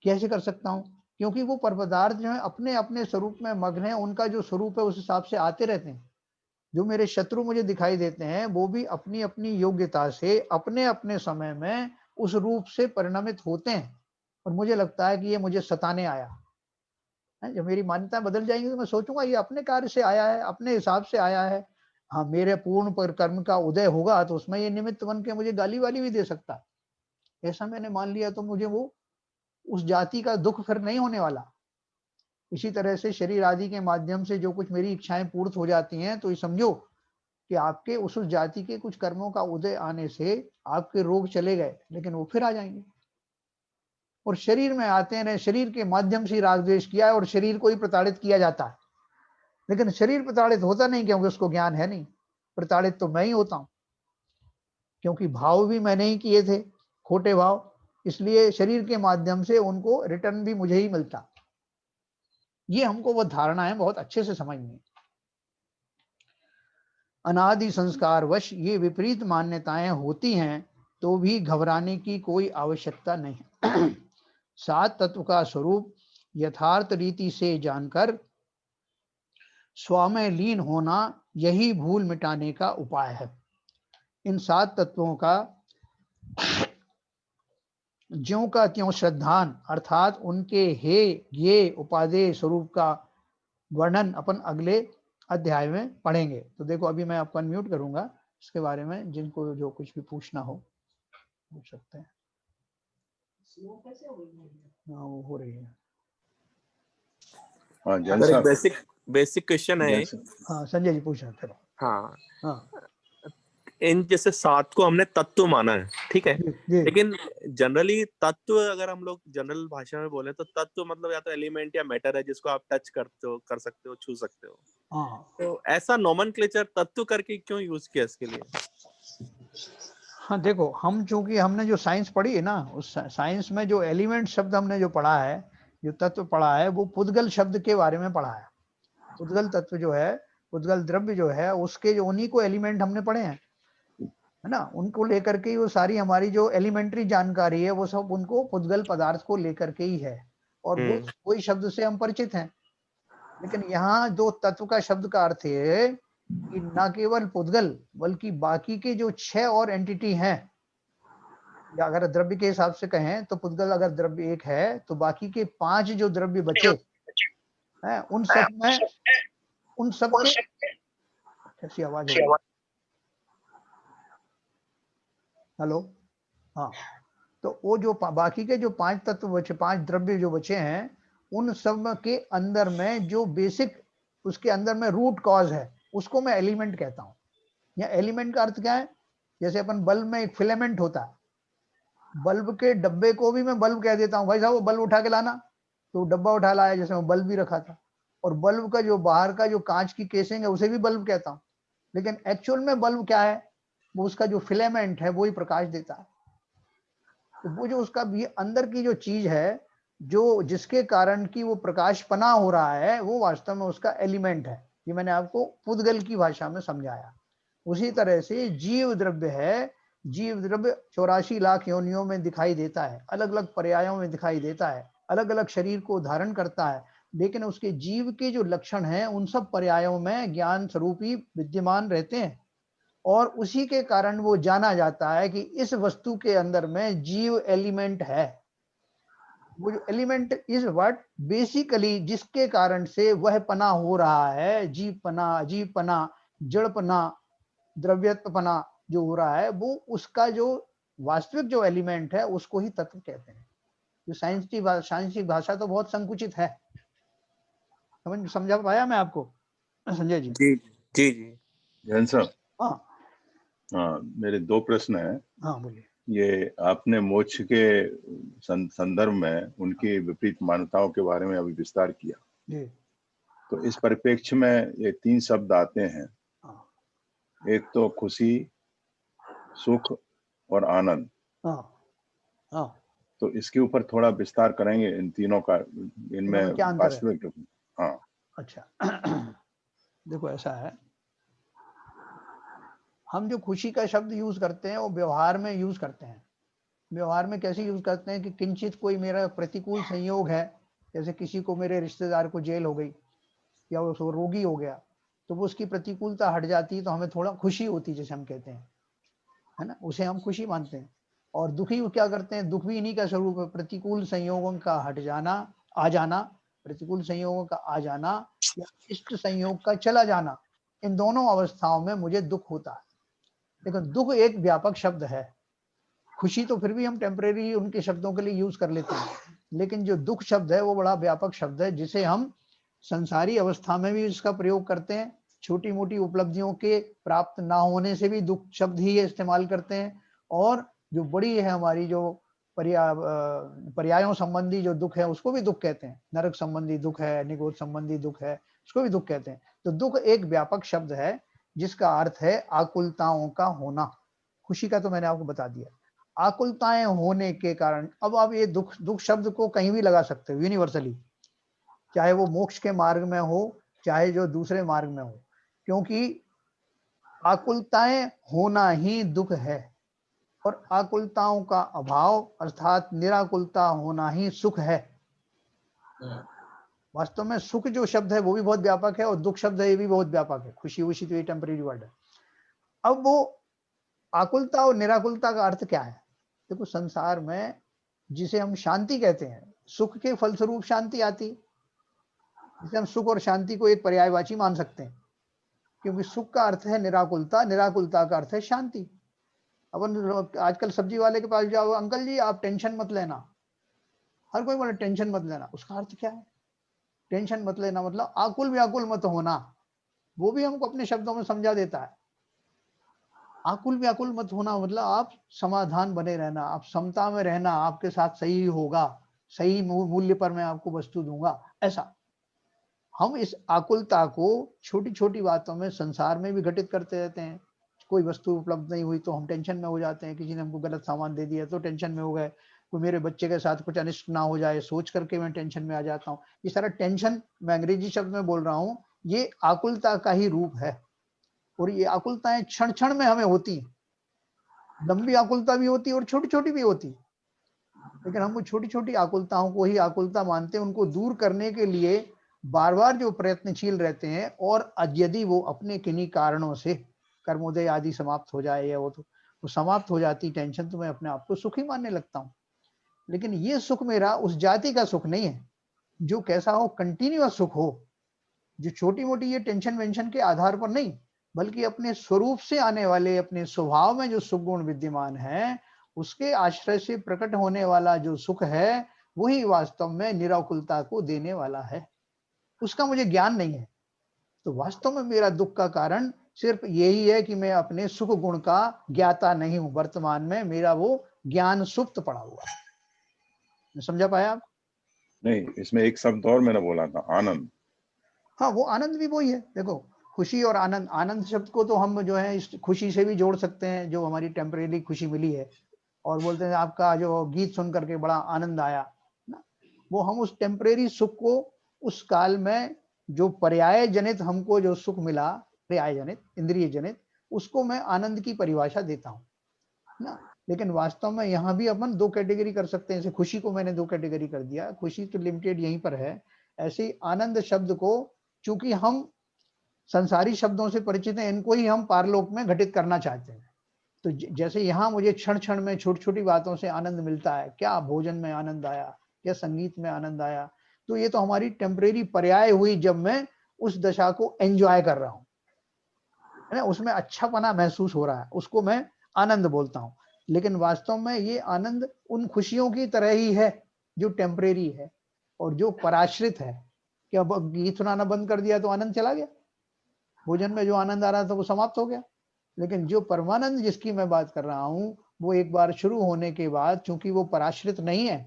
कैसे कर सकता हूँ? क्योंकि वो पर पदार्थ जो है अपने अपने स्वरूप में मग्न है, उनका जो स्वरूप है उस हिसाब से आते रहते हैं। जो मेरे शत्रु मुझे दिखाई देते हैं वो भी अपनी अपनी योग्यता से अपने अपने समय में उस रूप से परिणमित होते हैं, और मुझे लगता है कि ये मुझे सताने आया है। जब मेरी मान्यता बदल जाएंगी तो मैं सोचूंगा ये अपने कार्य से आया है, अपने हिसाब से आया है। हाँ, मेरे पूर्ण पर कर्म का उदय होगा तो उसमें ये निमित्त बन के मुझे गाली वाली भी दे सकता है। ऐसा मैंने मान लिया तो मुझे वो उस जाति का दुख फिर नहीं होने वाला। इसी तरह से शरीर आदि के माध्यम से जो कुछ मेरी इच्छाएं पूर्ण हो जाती हैं तो ये समझो कि आपके उस जाति के कुछ कर्मों का उदय आने से आपके रोग चले गए, लेकिन वो फिर आ जाएंगे और शरीर में आते रहे। शरीर के माध्यम से राग द्वेष किया है और शरीर को ही प्रताड़ित किया जाता है, लेकिन शरीर प्रताड़ित होता नहीं क्योंकि उसको ज्ञान है नहीं। प्रताड़ित तो मैं ही होता हूं, क्योंकि भाव भी मैंने ही किए थे, खोटे भाव, इसलिए शरीर के माध्यम से उनको रिटर्न भी मुझे ही मिलता। ये हमको वो धारणा है बहुत अच्छे से समझनी। अनादि संस्कार वश ये विपरीत मान्यताएं होती हैं तो भी घबराने की कोई आवश्यकता नहीं। सात तत्व का स्वरूप यथार्थ रीति से जानकर स्व में लीन होना यही भूल मिटाने का उपाय है। इन सात तत्वों का ज्यों का त्यों श्रद्धान अर्थात उनके हे ये उपादेय स्वरूप का वर्णन अपन अगले अध्याय में पढ़ेंगे। तो देखो अभी मैं आपको अनम्यूट करूंगा, इसके बारे में जिनको जो कुछ भी पूछना हो पूछ सकते हैं। हाँ वो हो रही है। अगर एक बेसिक क्वेश्चन है। हाँ संजय जी पूछना फिर। हाँ हाँ इन जैसे सात को हमने तत्व माना है, ठीक है, जी। लेकिन जनरली तत्व अगर हम लोग जनरल भाषा में बोले तो तत्व मतलब या तो एलिमेंट या मैटर है जिसको आप टच करते हो, कर सकते हो, छू सकते हो। हाँ तो ऐसा नोमेनक्लेचर तत्व करके क्यों यूज किया इसके लिए? हाँ देखो, हम चूंकि हमने जो साइंस पढ़ी है ना, उस साइंस में जो एलिमेंट शब्द हमने जो पढ़ा है, जो तत्व पढ़ा है, वो पुद्गल शब्द के बारे में पढ़ा है। पुद्गल तत्व जो है, पुद्गल द्रव्य जो है, उसके जो उन्हीं को एलिमेंट हमने पढ़े हैं, है ना। उनको लेकर के वो सारी हमारी जो एलिमेंट्री जानकारी है वो सब उनको पुद्गल पदार्थ को लेकर के ही है, और वो वही शब्द से हम परिचित हैं। लेकिन यहाँ जो तत्व का शब्द का अर्थ है कि न केवल पुद्गल बल्कि बाकी के जो 6 और एंटिटी हैं, या अगर द्रव्य के हिसाब से कहें तो पुद्गल अगर द्रव्य एक है तो बाकी के 5 जो द्रव्य बचे हैं उन सब में, उन सब के कैसी आवाज हो रही है? हेलो। हाँ, तो वो जो बाकी के जो 5 तत्व बचे, 5 द्रव्य जो बचे हैं, उन सब के अंदर में जो बेसिक उसके अंदर में रूट कॉज है उसको मैं एलिमेंट कहता हूँ। या एलिमेंट का अर्थ क्या है? जैसे अपन बल्ब में एक फिलामेंट होता है, बल्ब के डब्बे को भी मैं बल्ब कह देता हूँ, भाई साहब वो बल्ब उठा के लाना, तो डब्बा उठा लाया जैसे मैं बल्ब भी रखा था। और बल्ब का जो बाहर का जो कांच की केसिंग है उसे भी बल्ब कहता हूँ, लेकिन एक्चुअल में बल्ब क्या है? वो उसका जो फिलामेंट है वो ही प्रकाश देता है। तो वो जो उसका भी अंदर की जो चीज है, जो जिसके कारण की वो प्रकाश पना हो रहा है, वो वास्तव में उसका एलिमेंट है। ये मैंने आपको पुद्गल की भाषा में समझाया। उसी तरह से जीव द्रव्य है, जीव द्रव्य 84 लाख योनियों में दिखाई देता है, अलग अलग पर्यायों में दिखाई देता है, अलग अलग शरीर को धारण करता है, लेकिन उसके जीव के जो लक्षण हैं उन सब पर्यायों में ज्ञान स्वरूप ही विद्यमान रहते हैं, और उसी के कारण वो जाना जाता है कि इस वस्तु के अंदर में जीव एलिमेंट है। वो जो एलिमेंट इज व्हाट बेसिकली जिसके कारण से वह पना हो रहा है, जीव पना, अजीव पना, जड़ पना, द्रव्यत्वपना जो हो रहा है, वो उसका जो वास्तविक जो एलिमेंट है उसको ही तत्व कहते हैं। जो साइंस की भाषा तो बहुत संकुचित है, समझा पाया मैं आपको संजय जी? जी जी जी जैन साहब, हाँ हाँ मेरे 2 प्रश्न हैं। हाँ बोलिए। ये आपने मोक्ष के संदर्भ में उनकी विपरीत मान्यताओं के बारे में अभी विस्तार किया जी। तो इस परिप्रेक्ष्य में ये 3 शब्द आते हैं। हाँ एक तो खुशी, सुख और आनंद। हाँ हाँ। तो इसके ऊपर थोड़ा विस्तार करेंगे इन तीनों का, इनमें क्या अंतर है? वास्तविक। हाँ अच्छा देखो ऐसा है, हम जो खुशी का शब्द यूज करते हैं वो व्यवहार में यूज करते हैं। व्यवहार में कैसे यूज करते हैं कि किंचित कोई मेरा प्रतिकूल संयोग है, जैसे किसी को, मेरे रिश्तेदार को जेल हो गई या वो रोगी हो गया, तो वो उसकी प्रतिकूलता हट जाती है तो हमें थोड़ा खुशी होती है, जैसे हम कहते हैं, है ना, उसे हम खुशी मानते हैं। और दुखी क्या करते हैं, दुख भी इन्हीं का स्वरूप है, प्रतिकूल संयोगों का हट जाना, आ जाना, प्रतिकूल संयोगों का आ जाना या इष्ट संयोग का चला जाना, इन दोनों अवस्थाओं में मुझे दुख होता है। लेकिन दुख एक व्यापक शब्द है। खुशी तो फिर भी हम टेम्परेरी उनके शब्दों के लिए यूज कर लेते हैं, लेकिन जो दुख शब्द है वो बड़ा व्यापक शब्द है, जिसे हम संसारी अवस्था में भी इसका प्रयोग करते हैं। छोटी मोटी उपलब्धियों के प्राप्त ना होने से भी दुख शब्द ही इस्तेमाल करते हैं, और जो बड़ी है हमारी जो पर्यायों संबंधी जो दुख है उसको भी दुख कहते हैं। नरक संबंधी दुख है, निगोद संबंधी दुख है, उसको भी दुख कहते हैं। तो दुख एक व्यापक शब्द है जिसका अर्थ है आकुलताओं का होना। खुशी का तो मैंने आपको बता दिया। आकुलताएं होने के कारण, अब आप ये दुख शब्द को कहीं भी लगा सकते हो, यूनिवर्सली, चाहे वो मोक्ष के मार्ग में हो, चाहे जो दूसरे मार्ग में हो, क्योंकि आकुलताएं होना ही दुख है और आकुलताओं का अभाव अर्थात निराकुलता होना ही सुख है। वास्तव में सुख जो शब्द है वो भी बहुत व्यापक है और दुख शब्द है ये भी बहुत व्यापक है। खुशी उशी तो ये टेम्परेरी वर्ड है। अब वो आकुलता और निराकुलता का अर्थ क्या है? देखो, संसार में जिसे हम शांति कहते हैं, सुख के फलस्वरूप शांति आती, जिसे हम सुख और शांति को एक पर्यायवाची मान सकते हैं, क्योंकि सुख का अर्थ है निराकुलता, निराकुलता का अर्थ है शांति। अपन आजकल सब्जी वाले के पास जाओ, अंकल जी आप टेंशन मत लेना, हर कोई बोले टेंशन मत लेना, उसका अर्थ क्या है? टेंशन मत लेना मतलब आकुल व्याकुल मत होना। वो भी हमको अपने शब्दों में समझा देता है। आकुल व्याकुल मत होना मतलब आप समाधान बने रहना, आप समता में रहना, आपके साथ सही होगा, सही मूल्य पर मैं आपको वस्तु दूंगा, ऐसा। हम इस आकुलता को छोटी छोटी बातों में संसार में भी घटित करते रहते हैं। कोई वस्तु उपलब्ध नहीं हुई तो हम टेंशन में हो जाते हैं, किसी ने हमको गलत सामान दे दिया तो टेंशन में हो गए, कोई मेरे बच्चे के साथ कुछ अनिष्ट ना हो जाए सोच करके मैं टेंशन में आ जाता हूँ। इस तरह टेंशन, मैं अंग्रेजी शब्द में बोल रहा हूँ, ये आकुलता का ही रूप है। और ये आकुलताएं क्षण क्षण में हमें होती हैं, लंबी आकुलता भी होती है और छोटी छोटी भी होती, लेकिन हम वो छोटी छोटी आकुलताओं को ही आकुलता मानते हैं। उनको दूर करने के लिए बार बार जो प्रयत्नशील रहते हैं, और यदि वो अपने किन्हीं कारणों से कर्मोदय आदि समाप्त हो जाए या वो समाप्त हो जाती टेंशन, तो मैं अपने आप को सुखी मानने लगता हूँ। लेकिन ये सुख मेरा उस जाति का सुख नहीं है जो कैसा हो, कंटिन्यूअस सुख हो, जो छोटी मोटी ये टेंशन वेंशन के आधार पर नहीं, बल्कि अपने स्वरूप से आने वाले, अपने स्वभाव में जो सुख गुण विद्यमान है उसके आश्रय से प्रकट होने वाला जो सुख है, वही वास्तव में निराकुलता को देने वाला है। उसका मुझे ज्ञान नहीं है, तो वास्तव में मेरा दुख का कारण सिर्फ यही है कि मैं अपने सुख गुण का ज्ञाता नहीं हूं। वर्तमान में मेरा वो ज्ञान सुप्त पड़ा हुआ है। समझा पाया आप? नहीं, इसमें एक शब्द और मैंने बोला था, आनंद। हाँ, वो आनंद भी वही है। देखो, खुशी और आनंद, आनंद शब्द को तो हम जो है इस खुशी से भी जोड़ सकते हैं, जो हमारी टेम्परेरी खुशी मिली है, और बोलते हैं आपका जो गीत सुन करके बड़ा आनंद आया ना, वो हम उस टेम्परेरी सुख को, उस काल में जो पर्याय जनित हमको जो सुख मिला, पर्याय जनित, इंद्रिय जनित, उसको मैं आनंद की परिभाषा देता हूँ ना। लेकिन वास्तव में यहाँ भी अपन दो कैटेगरी कर सकते हैं। जैसे खुशी को मैंने दो कैटेगरी कर दिया, खुशी तो लिमिटेड यहीं पर है। ऐसे ही आनंद शब्द को, चूंकि हम संसारी शब्दों से परिचित हैं, इनको ही हम पारलोक में घटित करना चाहते हैं। तो जैसे यहाँ मुझे क्षण क्षण में छोटी छोटी बातों से आनंद मिलता है, क्या भोजन में आनंद आया, क्या संगीत में आनंद आया, तो ये तो हमारी टेम्परेरी पर्याय हुई जब मैं उस दशा को एंजॉय कर रहा हूँ, है ना, उसमें अच्छापना महसूस हो रहा है, उसको मैं आनंद बोलता हूँ। लेकिन वास्तव में ये आनंद उन खुशियों की तरह ही है जो टेम्परेरी है और जो पराश्रित है। कि अब गीत सुनाना बंद कर दिया तो आनंद चला गया, भोजन में जो आनंद आ रहा था वो समाप्त हो गया। लेकिन जो परमानंद जिसकी मैं बात कर रहा हूँ, वो एक बार शुरू होने के बाद, चूंकि वो पराश्रित नहीं है,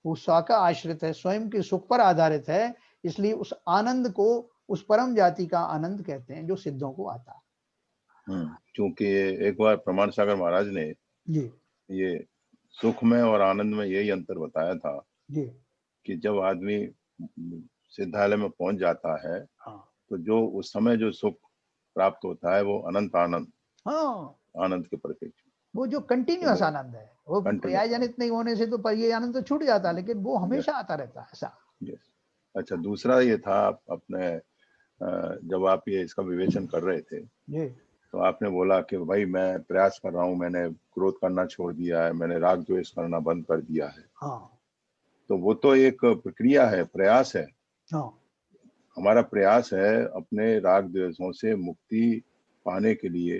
वो स्वाका आश्रित है, स्वयं के सुख पर आधारित है, इसलिए उस आनंद को उस परम जाति का आनंद कहते हैं जो सिद्धों को आता है। क्योंकि एक बार प्रमाण सागर महाराज ने जी ये सुख में और आनंद में यही अंतर बताया था जी। कि जब आदमी सिद्धालय में पहुंच जाता है, हाँ तो जो उस समय जो सुख प्राप्त होता है वो अनंत आनंद, हाँ, आनंद के प्रत्यक्ष। वो जो कंटिन्यूअस आनंद है, वो पर्याय जनित नहीं होने से तो ये आनंद तो छूट जाता है, लेकिन वो हमेशा आता रहता है ऐसा। अच्छा, दूसरा ये था अपने जब आप ये इसका विवेचन कर रहे थे जी, तो आपने बोला कि भाई मैं प्रयास कर रहा हूँ, मैंने क्रोध करना छोड़ दिया है, मैंने राग द्वेष करना बंद कर दिया है। हाँ, तो वो तो एक प्रक्रिया है, प्रयास है। हाँ, हमारा प्रयास है अपने राग द्वेषों से मुक्ति पाने के लिए,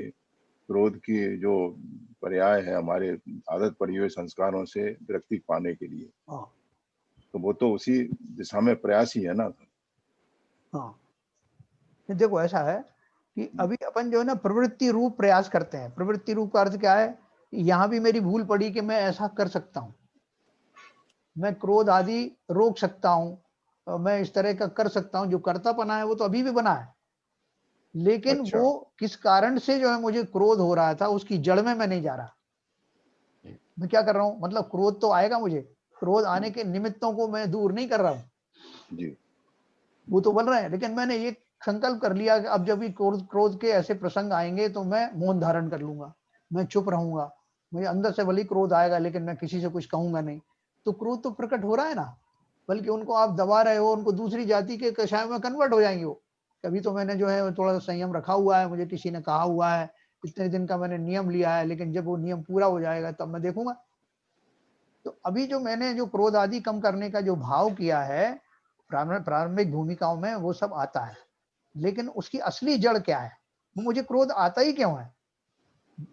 क्रोध की जो पर्याय है हमारे आदत पड़ी हुए संस्कारों से विरक्ति पाने के लिए। हाँ, तो वो तो उसी दिशा में प्रयास ही है ना। हाँ। देखो ऐसा है कि अभी अपन जो है ना प्रवृत्ति रूप प्रयास करते हैं। प्रवृत्ति रूप का अर्थ क्या है? यहाँ भी मेरी भूल पड़ी कि मैं ऐसा कर सकता हूँ, मैं क्रोध आदि रोक सकता हूँ, मैं इस तरह का कर सकता हूँ। जो कर्तापना है वो तो अभी भी बना है, लेकिन अच्छा। वो किस कारण से जो है मुझे क्रोध हो रहा था उसकी जड़ में मैं नहीं जा रहा। मैं क्या कर रहा हूँ, मतलब क्रोध तो आएगा मुझे, क्रोध आने के निमित्तों को मैं दूर नहीं कर रहा हूँ, जी, वो तो बन रहे हैं, लेकिन मैंने ये संकल्प कर लिया कि अब जब भी क्रोध के ऐसे प्रसंग आएंगे तो मैं मौन धारण कर लूंगा, मैं चुप रहूंगा। मुझे अंदर से भले क्रोध आएगा लेकिन मैं किसी से कुछ कहूंगा नहीं। तो क्रोध तो प्रकट हो रहा है ना, बल्कि उनको आप दबा रहे हो, उनको दूसरी जाति के कषाय में कन्वर्ट हो जाएंगे वो। कभी तो मैंने जो है थोड़ा संयम रखा हुआ है, मुझे किसी ने कहा हुआ है, इतने दिन का मैंने नियम लिया है, लेकिन जब वो नियम पूरा हो जाएगा तब मैं देखूंगा। तो अभी जो मैंने जो क्रोध आदि कम करने का जो भाव किया है प्रारंभिक भूमिकाओं में, वो सब आता है, लेकिन उसकी असली जड़ क्या है? वो मुझे क्रोध आता ही क्यों है?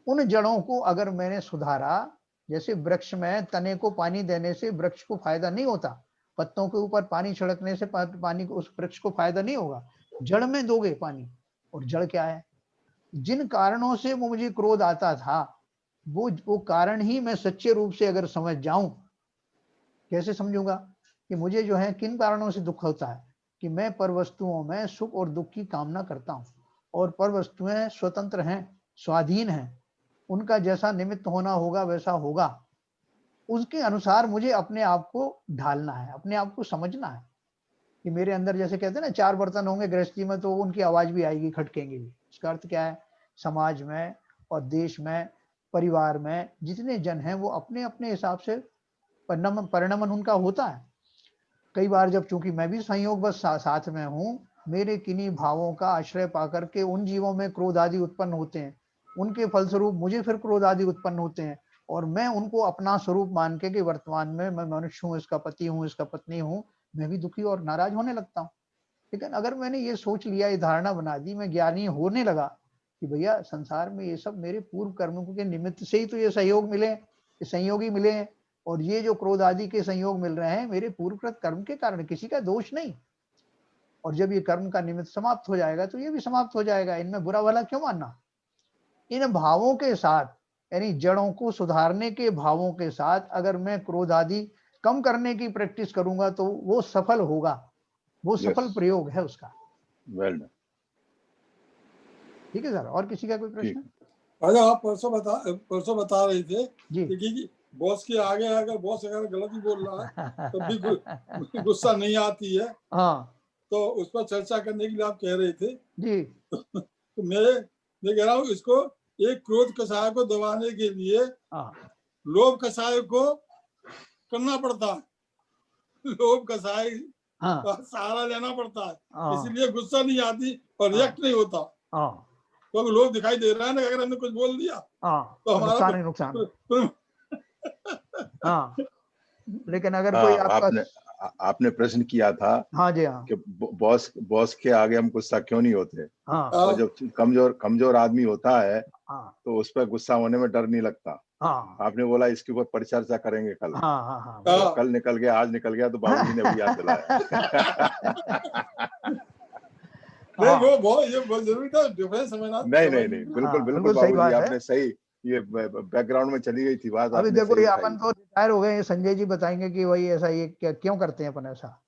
उन जड़ों को अगर मैंने सुधारा, जैसे वृक्ष में तने को पानी देने से वृक्ष को फायदा नहीं होता, पत्तों के ऊपर पानी छिड़कने से पानी को उस वृक्ष को फायदा नहीं होगा, जड़ में दोगे पानी। और जड़ क्या है? जिन कारणों से वो मुझे क्रोध आता था, वो कारण ही मैं सच्चे रूप से अगर समझ जाऊं, कैसे समझूंगा कि मुझे जो है किन कारणों से दुख होता है? कि मैं पर वस्तुओं में सुख और दुख की कामना करता हूं, और पर वस्तुएं स्वतंत्र हैं, स्वाधीन हैं, उनका जैसा निमित्त होना होगा वैसा होगा। उसके अनुसार मुझे अपने आप को ढालना है, अपने आप को समझना है कि मेरे अंदर, जैसे कहते हैं ना, 4 बर्तन होंगे गृहस्थी में तो उनकी आवाज भी आएगी, खटकेंगे भी। इसका अर्थ क्या है? समाज में और देश में, परिवार में जितने जन हैं वो अपने अपने हिसाब से परिणमन उनका होता है। कई बार जब, चूंकि मैं भी संयोग बस साथ में हूँ, मेरे किन्हीं भावों का आश्रय पाकर के उन जीवों में क्रोध आदि उत्पन्न होते हैं, उनके फलस्वरूप मुझे फिर क्रोध आदि उत्पन्न होते हैं, और मैं उनको अपना स्वरूप मान के कि वर्तमान में मैं मनुष्य हूँ, इसका पति हूँ, इसका पत्नी हूँ, मैं भी दुखी और नाराज होने लगता हूँ। लेकिन अगर मैंने ये सोच लिया, ये धारणा बना दी, मैं ज्ञानी होने लगा कि भैया संसार में ये सब मेरे पूर्व कर्मों के निमित्त से ही तो ये सहयोग मिले, ये संयोगी मिले हैं, और ये जो क्रोध आदि के संयोग मिल रहे हैं मेरे पूर्वकृत कर्म के कारण, किसी का दोष नहीं। और जब ये कर्म का निमित्त समाप्त हो जाएगा तो ये भी समाप्त हो जाएगा, इनमें बुरा भला क्यों मानना? इन भावों के साथ, यानी जड़ों को सुधारने के भावों के साथ अगर मैं क्रोध आदि कम करने की प्रैक्टिस करूंगा तो वो सफल होगा, वो सफल प्रयोग है उसका। Well done. ठीक है सर, और किसी का कोई प्रश्न? अच्छा, आप परसों बता रहे थे जी कि बॉस के आगे अगर बॉस अगर गलती बोल रहा है तब भी गुस्सा नहीं आती है, हाँ तो उस पर चर्चा करने के लिए आप कह रहे थे। जी, तो मैं कह रहा हूँ, इसको एक क्रोध कषाय को दबाने के लिए हाँ लोभ कषाय को करना पड़ता है, लोभ कषाय हाँ का सहारा लेना पड़ता है, हाँ इसलिए गुस्सा नहीं आती और रिएक्ट नहीं होता। हाँ तो लोभ दिखाई दे रहा है ना, अगर हमने कुछ बोल दिया हाँ, तो हमारा नुकसान। हाँ, लेकिन अगर कोई हाँ, आपका, आपने प्रश्न किया था हाँ जी, हाँ कि बॉस के आगे हम गुस्सा क्यों नहीं होते। हाँ और जब कमजोर आदमी होता है हाँ तो उस पर गुस्सा होने में डर नहीं लगता। हाँ आपने बोला इसके ऊपर परिचर्चा करेंगे कल। हाँ हाँ हाँ तो कल निकल गया, आज निकल गया, तो बाबूजी ने अभी याद दिलाया। नहीं, वो ये बहुत जरूरी था, डिफरेंस समझना। नहीं, बिल्कुल बिल्कुल सही बाबूजी, बात है। आपने सही, ये बैकग्राउंड में चली गई थी बात, अभी आपने देखो सही ये उठाई। अपन तो रिटायर हो गए, संजय जी बताएंगे कि वही ऐसा, ये क्यों करते हैं अपन ऐसा।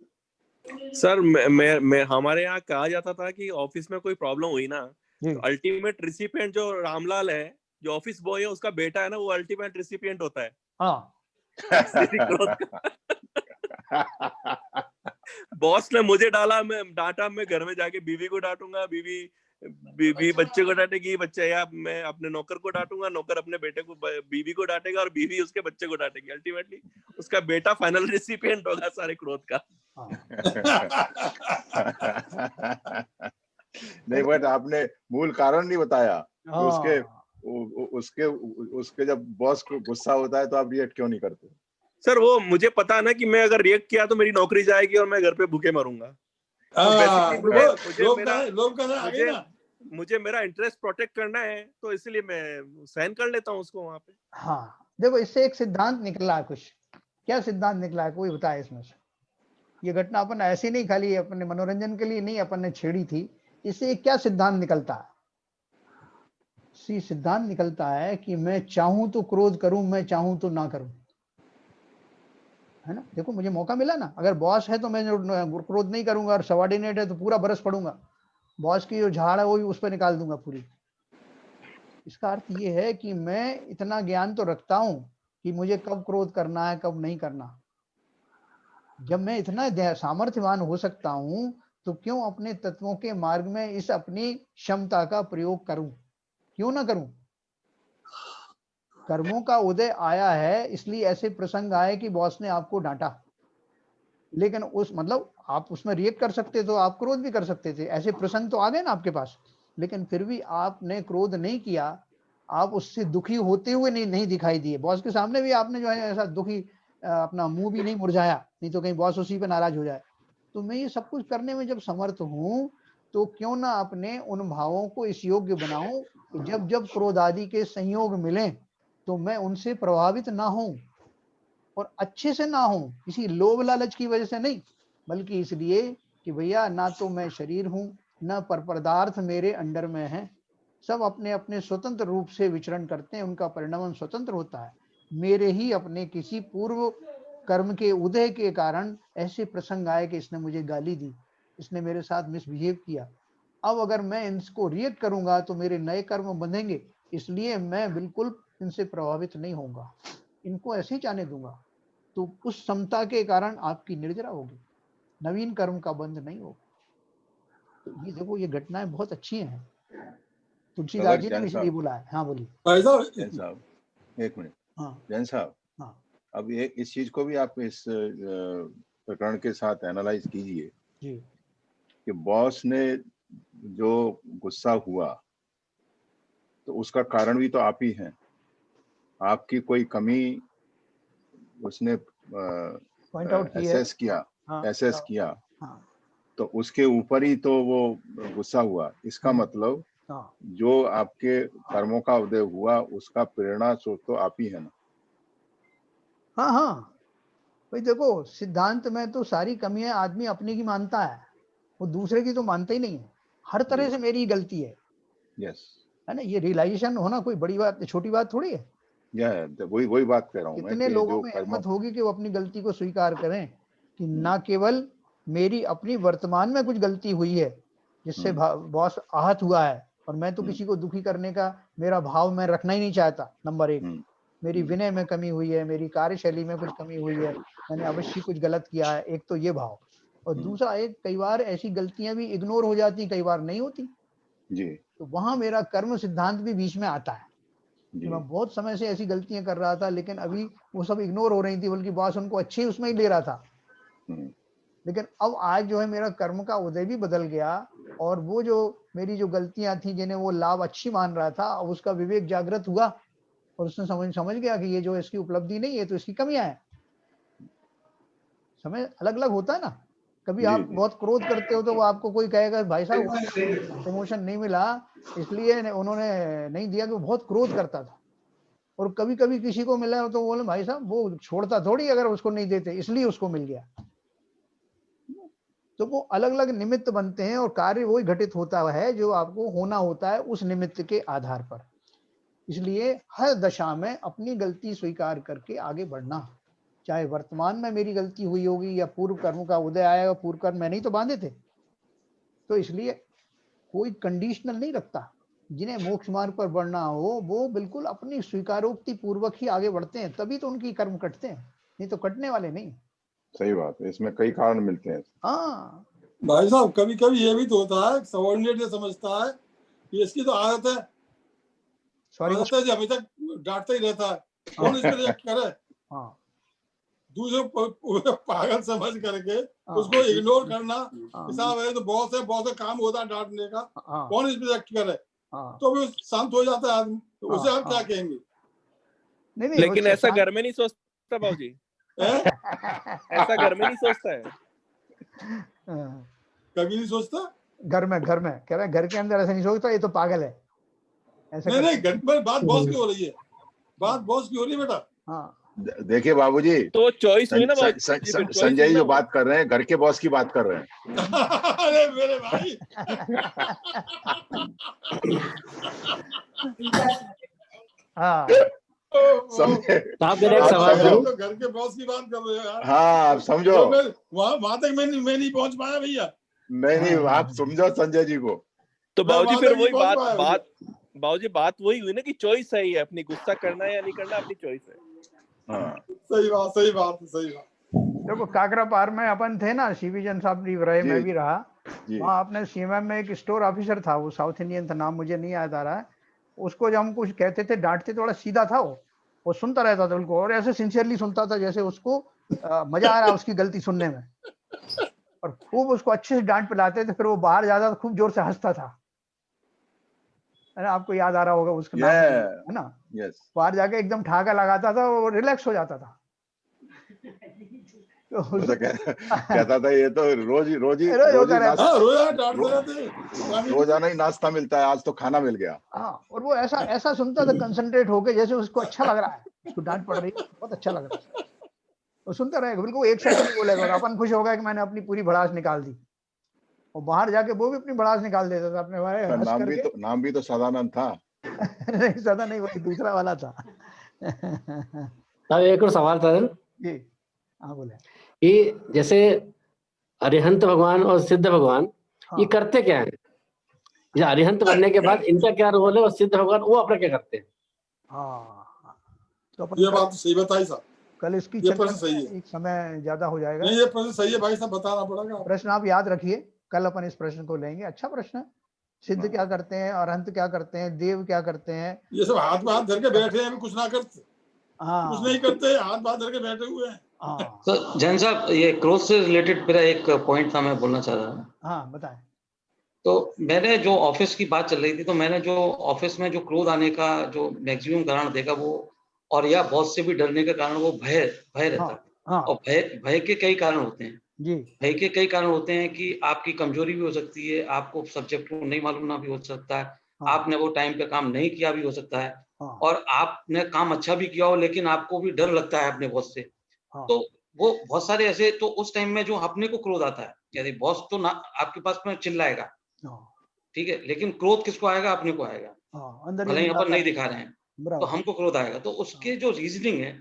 सर मैं हमारे यहाँ कहा जाता था कि ऑफिस में कोई प्रॉब्लम हुई ना, तो अल्टीमेट रिसिपिएंट जो रामलाल है, जो ऑफिस बॉय है, उसका बेटा है ना, वो अल्टीमेट रिसिपिएंट होता है। हाँ बॉस ने मुझे डांटा, मैं घर में जाके बीवी को डांटूंगा, बीवी बच्चे को डांटेगी, बच्चे या मैं अपने नौकर को डांटूंगा, नौकर अपने बेटे को, बीवी को डांटेगा और बीवी उसके बच्चे को डांटेगी। अल्टीमेटली उसका बेटा फाइनल रेसिपिएंट होगा सारे क्रोध का। नहीं, बट आपने मूल कारण नहीं बताया तो उसके जब बॉस को गुस्सा होता है तो आप रिएक्ट क्यों नहीं करते? सर वो मुझे पता ना कि मैं अगर रिएक्ट किया तो मेरी नौकरी जाएगी और मैं घर पे भूखे मरूंगा। मुझे मेरा इंटरेस्ट प्रोटेक्ट करना है, तो इसलिए मैं सहन कर लेता हूँ उसको वहां पे। हाँ, देखो इससे एक सिद्धांत निकला है कुछ। क्या सिद्धांत निकला है, कोई बताए इसमें से? ये घटना अपन ऐसी नहीं खाली अपने मनोरंजन के लिए नहीं अपन ने छेड़ी थी, इससे क्या सिद्धांत निकलता है? सिद्धांत निकलता है कि मैं चाहूं तो क्रोध करूं, मैं चाहूं तो ना करूं, है ना। देखो मुझे मौका मिला ना, अगर बॉस है तो मैं क्रोध नहीं करूंगा, और सबॉर्डिनेट है तो पूरा बरस पड़ूंगा, बॉस की जो झाड़ है वो भी उस पर निकाल दूंगा पूरी। इसका अर्थ ये है कि मैं इतना ज्ञान तो रखता हूं कि मुझे कब क्रोध करना है, कब नहीं करना। जब मैं इतना सामर्थ्यवान हो सकता हूं तो क्यों अपने तत्वों के मार्ग में इस अपनी क्षमता का प्रयोग करूं, क्यों ना करूं। कर्मों का उदय आया है, इसलिए ऐसे प्रसंग आए कि बॉस ने आपको डांटा, लेकिन उस मतलब आप उसमें रिएक्ट कर सकते थे, आप क्रोध भी कर सकते थे, ऐसे प्रसंग तो आ गए ना आपके पास, लेकिन फिर भी आपने क्रोध नहीं किया, आप उससे दुखी होते हुए नहीं दिखाई दिए। बॉस के सामने भी आपने जो है ऐसा दुखी अपना मुंह भी नहीं मुरझाया, नहीं तो कहीं बॉस उसी पे नाराज हो जाए। तो मैं ये सब कुछ करने में जब समर्थ हूं तो क्यों ना अपने उन भावों को इस योग्य बनाऊं कि जब जब क्रोध आदि के संयोग मिले तो मैं उनसे प्रभावित ना हूं, और अच्छे से ना हूं, किसी लोभ लालच की वजह से नहीं, बल्कि इसलिए कि भैया ना तो मैं शरीर हूं, ना पर पदार्थ मेरे अंडर में है, सब अपने अपने स्वतंत्र रूप से विचरण करते हैं, उनका परिणाम स्वतंत्र होता है। मेरे ही अपने किसी पूर्व कर्म के उदय के कारण ऐसे प्रसंग आए कि इसने मुझे गाली दी, इसने मेरे साथ मिसबिहेव किया। अब अगर मैं इनको रिएक्ट करूंगा तो मेरे नए कर्म बंधेंगे, इसलिए मैं बिल्कुल इनसे प्रभावित नहीं होऊंगा, इनको ऐसे ही जाने दूंगा। तो उस समता के कारण आपकी निर्जरा होगी, नवीन कर्म का बंध नहीं होगा। तो ये देखो ये घटनाएं बहुत अच्छी हैं, तुलसीदास जी ने इसलिए बोला है। हाँ बोलिए जैन साहब, एक मिनट। हाँ जैन साहब, हाँ, अब ये इस चीज को भी आप इस प्रकरण के साथ एनालाइज कीजिए जी। कि बॉस ने जो गुस्सा हुआ तो उसका कारण भी तो आप ही हैं, आपकी कोई कमी उसने पॉइंट आउट की है, एसेस किया, हाँ, तो उसके ऊपर ही तो वो गुस्सा हुआ। इसका मतलब जो आपके कर्मों का उदय हुआ उसका प्रेरणा स्रोत तो आप ही है ना। हाँ हाँ भाई, देखो सिद्धांत में तो सारी कमियां आदमी अपनी की मानता है, वो दूसरे की तो मानता ही नहीं है। हर तरह से मेरी गलती है, है ना। ये रियलाइजेशन होना कोई बड़ी बात, छोटी बात थोड़ी है। वही बात कह रहा हूँ मैं कितने कि लोगों जो में कर्मों हिम्मत होगी कि वो अपनी गलती को स्वीकार करें कि ना केवल मेरी अपनी वर्तमान में कुछ गलती हुई है जिससे बॉस आहत हुआ है, और मैं तो किसी को दुखी करने का मेरा भाव मैं रखना ही नहीं चाहता। नंबर एक, मेरी विनय में कमी हुई है, मेरी कार्यशैली में कुछ कमी हुई है, मैंने अवश्य कुछ गलत किया है, एक तो ये भाव। और दूसरा एक, कई बार ऐसी गलतियां भी इग्नोर हो जाती, कई बार नहीं होती जी, तो वहां मेरा कर्म सिद्धांत भी बीच में आता है कि मैं बहुत समय से ऐसी गलतियां कर रहा था, लेकिन अभी वो सब इग्नोर हो रही थी, बल्कि बॉस उनको अच्छे ही उसमें ही ले रहा था। लेकिन अब आज जो है मेरा कर्म का उदय भी बदल गया, और वो जो मेरी जो गलतियां थी जिन्हें वो लाभ अच्छी मान रहा था, अब उसका विवेक जागृत हुआ और उसने समझ गया कि ये जो इसकी उपलब्धि नहीं है तो इसकी कमियां है। समय अलग अलग होता है ना, कभी आप बहुत क्रोध करते हो तो वो आपको कोई कहेगा भाई साहब प्रमोशन नहीं मिला इसलिए उन्होंने नहीं दिया कि वो बहुत क्रोध करता था, और कभी कभी किसी को मिला तो बोले भाई साहब वो छोड़ता थोड़ी अगर उसको नहीं देते, इसलिए उसको मिल गया। तो वो अलग अलग निमित्त बनते हैं और कार्य वही घटित होता है जो आपको होना होता है उस निमित्त के आधार पर। इसलिए हर दशा में अपनी गलती स्वीकार करके आगे बढ़ना, चाहे वर्तमान में मेरी गलती हुई होगी या पूर्व कर्म का उदय आएगा, पूर्व कर्म मैंने ही तो बांधे थे। तो इसलिए कोई कंडीशनल नहीं रखता, जिन्हें मोक्ष मार्ग पर बढ़ना हो वो बिल्कुल अपनी स्वीकारोक्ति पूर्वक ही आगे बढ़ते हैं, तभी तो उनकी कर्म कटते हैं, नहीं तो कटने वाले नहीं। सही बात है, इसमें कई कारण मिलते हैं। हाँ भाई साहब कभी कभी ये भी तो होता है, सबॉर्डिनेट ये समझता है कि इसकी तो आदत है, सॉरी आदत है जो हमेशा डांटता ही रहता है, कौन इस पर रिएक्ट करे, हाँ दूसरे पागल समझ करके हाँ उसको इग्नोर करना। हाँ हिसाब है तो बहुत से काम होता है डांटने का, हाँ कौन इस पर रिएक्ट करे, हाँ तो भी शांत हो जाता है आदमी, तो उसे हाँ, आप क्या हाँ। कहेंगे? नहीं नहीं लेकिन ऐसा घर में नहीं सोचता बाबूजी, हैं? ऐसा घर में नहीं सोचता है। हाँ, कभी नहीं सोचता। घर में कह रहा है घर के अंदर ऐसा नहीं सोचता, ये तो पागल है ऐसा नहीं नहीं, करते हैं। घर में बात बॉस की हो रही है, बात बॉस की हो रही है बेटा। हाँ देखिए बाबूजी, तो चॉइस हुई ना बाबूजी, फिर चॉइस संजय हुई जी ना जो वो। बात कर रहे हैं घर के बॉस की बात कर रहे हैं। अरे मेरे भाई, हाँ समझे? तो आप मेरा एक आप सवाल समझो। करूं? तो घर के बॉस की बात कर रहे हो यार। हाँ आप समझो। तो मैं वहां तक मैं नहीं पहुंच पाया भैया, नहीं आप समझो संजय जी को। तो मैं बाबूजी वहां फिर तक नहीं वही पहुंच पाया भैया। बाबूजी बात वही हुई ना कि चॉइस सही है, अपनी गुस्सा करना है या नहीं करना अपनी चॉइस है। हाँ सही बात। देखो काकरा पार में अपन थे ना, शिविजन साहब भी रहे, जी, मैं भी रहा जी वहाँ। अपने सीएमएम में एक स्टोर ऑफिसर था, वो साउथ इंडियन था, नाम मुझे नहीं याद आ रहा है। उसको जब हम कुछ कहते थे डांटते थोड़ा सीधा था वो सुनता रहता था उनको, और ऐसे सिंसियरली सुनता था जैसे उसको मजा आ रहा है उसकी गलती सुनने में, और खूब उसको अच्छे से डांट पिलाते थे। फिर वो बाहर जाता था, खूब जोर से हंसता था, है ना, आपको याद आ रहा होगा उसका नाम, है ना। यस। बाहर जाके एकदम ठहाका लगाता था, वो रिलैक्स हो जाता था। तो वो तो कहता था ये तो रोज ही रोज होता रहता। हाँ रोज डांटते रहते, रोजाना ही नाश्ता मिलता है, आज तो खाना मिल गया। हाँ, और वो ऐसा ऐसा सुनता था कंसंट्रेट होके, जैसे उसको अच्छा लग रहा है, उसको डांट पड़ रही है, बहुत अच्छा लग रहा है, वो सुनता रहेगा बिल्कुल, एक सेकंड नहीं बोलेगा, और अपन खुश होगा कि मैंने अपनी पूरी भड़ास निकाल दी। और बाहर जाके वो भी अपनी भड़ास निकाल देता था अपने भाई उसका हंस करके। नाम भी तो सदानंद था। नहीं सदा नहीं, वही दूसरा वाला था। अब एक और सवाल था जी हाँ बोले। कि जैसे अरिहंत भगवान और सिद्ध भगवान ये हाँ करते क्या है? ये अरिहंत बनने के बाद इनका क्या रोल है, और सिद्ध भगवान वो अपना क्या करते हैं? हाँ, तो अपन ये बात तो सही बताई साहब, कल इसकी ये चर्चा प्रश्न सही है। करेंगे, एक समय ज्यादा हो जाएगा। नहीं ये प्रश्न सही है भाई साहब, बताना पड़ेगा। प्रश्न आप याद रखिए, कल अपन इस प्रश्न को लेंगे, अच्छा प्रश्न है। सिद्ध हाँ। क्या करते हैं, अरहंत क्या करते हैं, देव क्या करते हैं। ये सब हाथ में हाथ धर के बैठे हैं, कुछ ना करते, कुछ नहीं हाँ करते, हाथ बात धर के बैठे हुए हैं। हाँ तो जैन साहब, ये क्रोध से रिलेटेड मेरा एक पॉइंट था, मैं बोलना चाह रहा था। हाँ बताएं। तो मैंने जो ऑफिस की बात चल रही थी, तो मैंने जो ऑफिस में जो क्रोध आने का जो मैक्सिमम कारण देखा वो, और या बॉस से भी डरने का कारण वो भय रहता है। हाँ और भय के कई कारण होते हैं। जी भय के कई कारण होते हैं कि आपकी कमजोरी भी हो सकती है, आपको सब्जेक्ट को नहीं मालूम ना भी हो सकता है, हाँ आपने वो टाइम पे काम नहीं किया भी हो सकता है, हाँ और आपने काम अच्छा भी किया हो लेकिन आपको भी डर लगता है अपने बॉस से। हाँ तो वो बहुत सारे ऐसे, तो उस टाइम में जो अपने को क्रोध आता है, यदि बॉस तो ना आपके पास में चिल्लाएगा, हाँ ठीक है, लेकिन क्रोध किसको आएगा? अपने को आएगा, हाँ, अंदर भले ही अपन आता नहीं है, दिखा रहे हैं, तो बराबर। हमको क्रोध आएगा। तो उसके जो रीजनिंग है,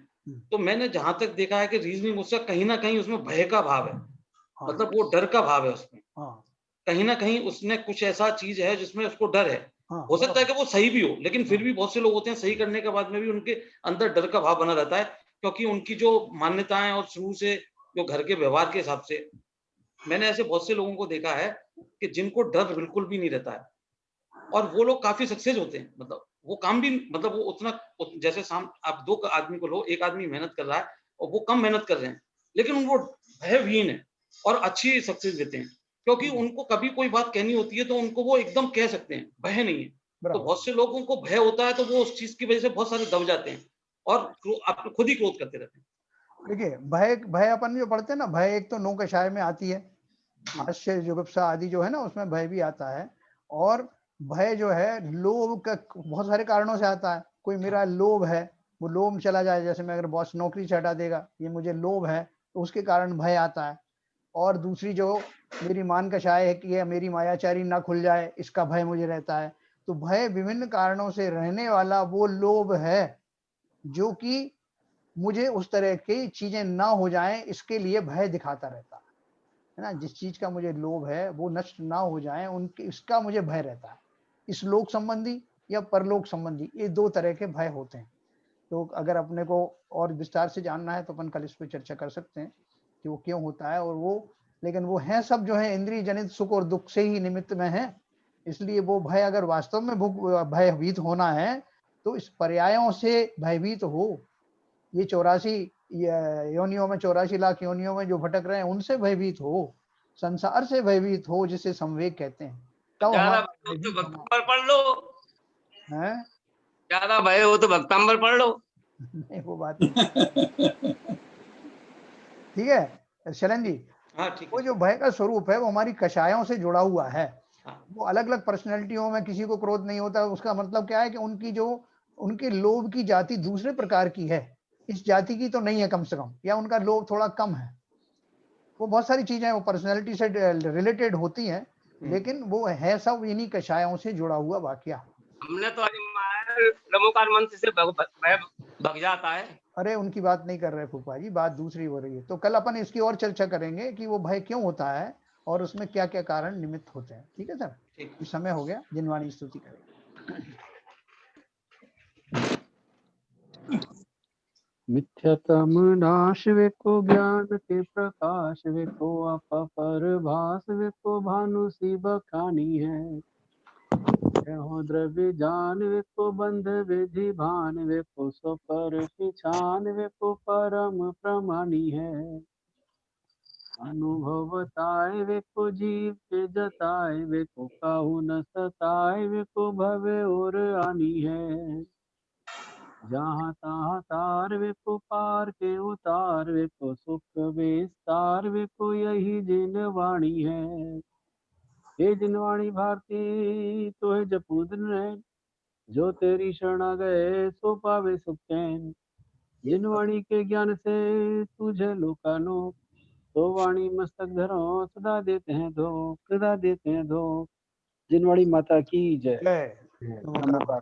तो मैंने जहां तक देखा है कि रीजनिंग उसका कहीं ना कहीं उसमें भय का भाव है, हाँ मतलब वो डर का भाव है उसमें, हाँ कहीं ना कहीं उसने कुछ ऐसा चीज है जिसमें उसको डर है। हाँ हो सकता है कि वो सही भी हो, लेकिन फिर हाँ भी बहुत से लोग होते हैं सही करने के बाद में भी उनके अंदर डर का भाव बना रहता है, क्योंकि उनकी जो मान्यताएं और शुरू से जो घर के व्यवहार के हिसाब से, मैंने ऐसे बहुत से लोगों को देखा है कि जिनको डर बिल्कुल भी नहीं रहता है, और वो लोग काफी सक्सेस होते हैं, मतलब वो काम भी, मतलब वो उतना, जैसे आप दो आदमी को लो, एक आदमी मेहनत कर रहा है और वो कम मेहनत कर रहे हैं, लेकिन उनको भयहीन है और अच्छी सक्सेस देते हैं, क्योंकि उनको कभी कोई बात कहनी होती है तो उनको वो एकदम कह सकते हैं, भय नहीं है। तो बराबर। बहुत से लोगों को भय होता है, तो वो उस चीज की वजह से बहुत सारे दब जाते हैं और आप खुद ही क्रोध करते रहते हैं। देखिए भय भय अपन जो पढ़ते हैं ना, भय एक तो नौ कषाय में आती है, हास्य जुगुप्सा आदि जो है ना, उसमें भय भी आता है। और भय जो है लोभ का बहुत सारे कारणों से आता है। कोई मेरा लोभ है, वो लोभ चला जाए, जैसे मैं अगर बॉस नौकरी से हटा देगा, ये मुझे लोभ है, तो उसके कारण भय आता है। और दूसरी जो मेरी मान कषाय है कि ये मेरी मायाचारी ना खुल जाए, इसका भय मुझे रहता है। तो भय विभिन्न कारणों से रहने वाला वो लोभ है, जो कि मुझे उस तरह की चीजें ना हो जाएं, इसके लिए भय दिखाता रहता है ना। जिस चीज का मुझे लोभ है वो नष्ट ना हो जाए, उनके इसका मुझे भय रहता है। इस लोक संबंधी या परलोक संबंधी, ये दो तरह के भय होते हैं। तो अगर अपने को और विस्तार से जानना है तो अपन कल इस पर चर्चा कर सकते हैं कि वो क्यों होता है, और वो लेकिन वो है सब जो है इंद्रिय जनित सुख और दुख से ही निमित्त में है। इसलिए वो भय अगर वास्तव में भयभीत होना है तो इस पर्यायों से भयभीत हो। ये 84 योनियों में, 84 लाख योनियों में जो भटक रहे हैं उनसे भयभीत हो, संसार से भयभीत हो, जिसे संवेग कहते हैं। तब ज्यादा हमारा भय हो तो भयभीत होना भक्तांबर पढ़ लो, है। ज्यादा भय हो तो भक्तांबर पढ़ लो। नहीं वो बात नहीं। ठीक है शरण जी, हाँ ठीक वो है। जो भय का स्वरूप है वो हमारी कषायों से जुड़ा हुआ है। हाँ। वो अलग अलग पर्सनैलिटियों में किसी को क्रोध नहीं होता, उसका मतलब क्या है कि उनकी जो उनके लोभ की जाति दूसरे प्रकार की है, इस जाति की तो नहीं है कम से कम, या उनका लोभ थोड़ा कम है। वो बहुत सारी चीजें वो पर्सनैलिटी से रिलेटेड होती हैं, लेकिन वो है सब इन्हीं कषायों से जुड़ा हुआ वाकया। हमने तो नमोकार मंत्र से भय भग जाता है। अरे उनकी बात नहीं कर रहे फूफा जी, बात दूसरी हो रही है। तो कल अपन इसकी और चर्चा करेंगे कि वो भय क्यों होता है और उसमें क्या क्या कारण निमित्त होते हैं। ठीक है सर, ठीक। इस समय हो गया, जिनवाणी स्तुति करें। मिथ्यतम नाश विको ज्ञान के प्रकाश विको अपर भास विको भानु सी बखानी है। हो द्रव्य जान विको बंध विधि भान विको सो पर पिछान विको परम प्रमाणी है। अनुभव बताए विको जीव के जताए विको काहू न सताए विको भवे और आनी है। जहाँ तहाँ तार विको पार के उतार विको सुख विस्तार विको यही जिन वाणी है। ये जिनवाणी भारती तो है जपूदन है, जो तेरी शरणा गए सो पावे सुख चैन। जिनवाणी के ज्ञान से तुझे लोकानो, तो वाणी मस्तक धरो सदा देते हैं धो, सदा देते हैं धो। जिनवाणी माता की जय। जय नमोकार।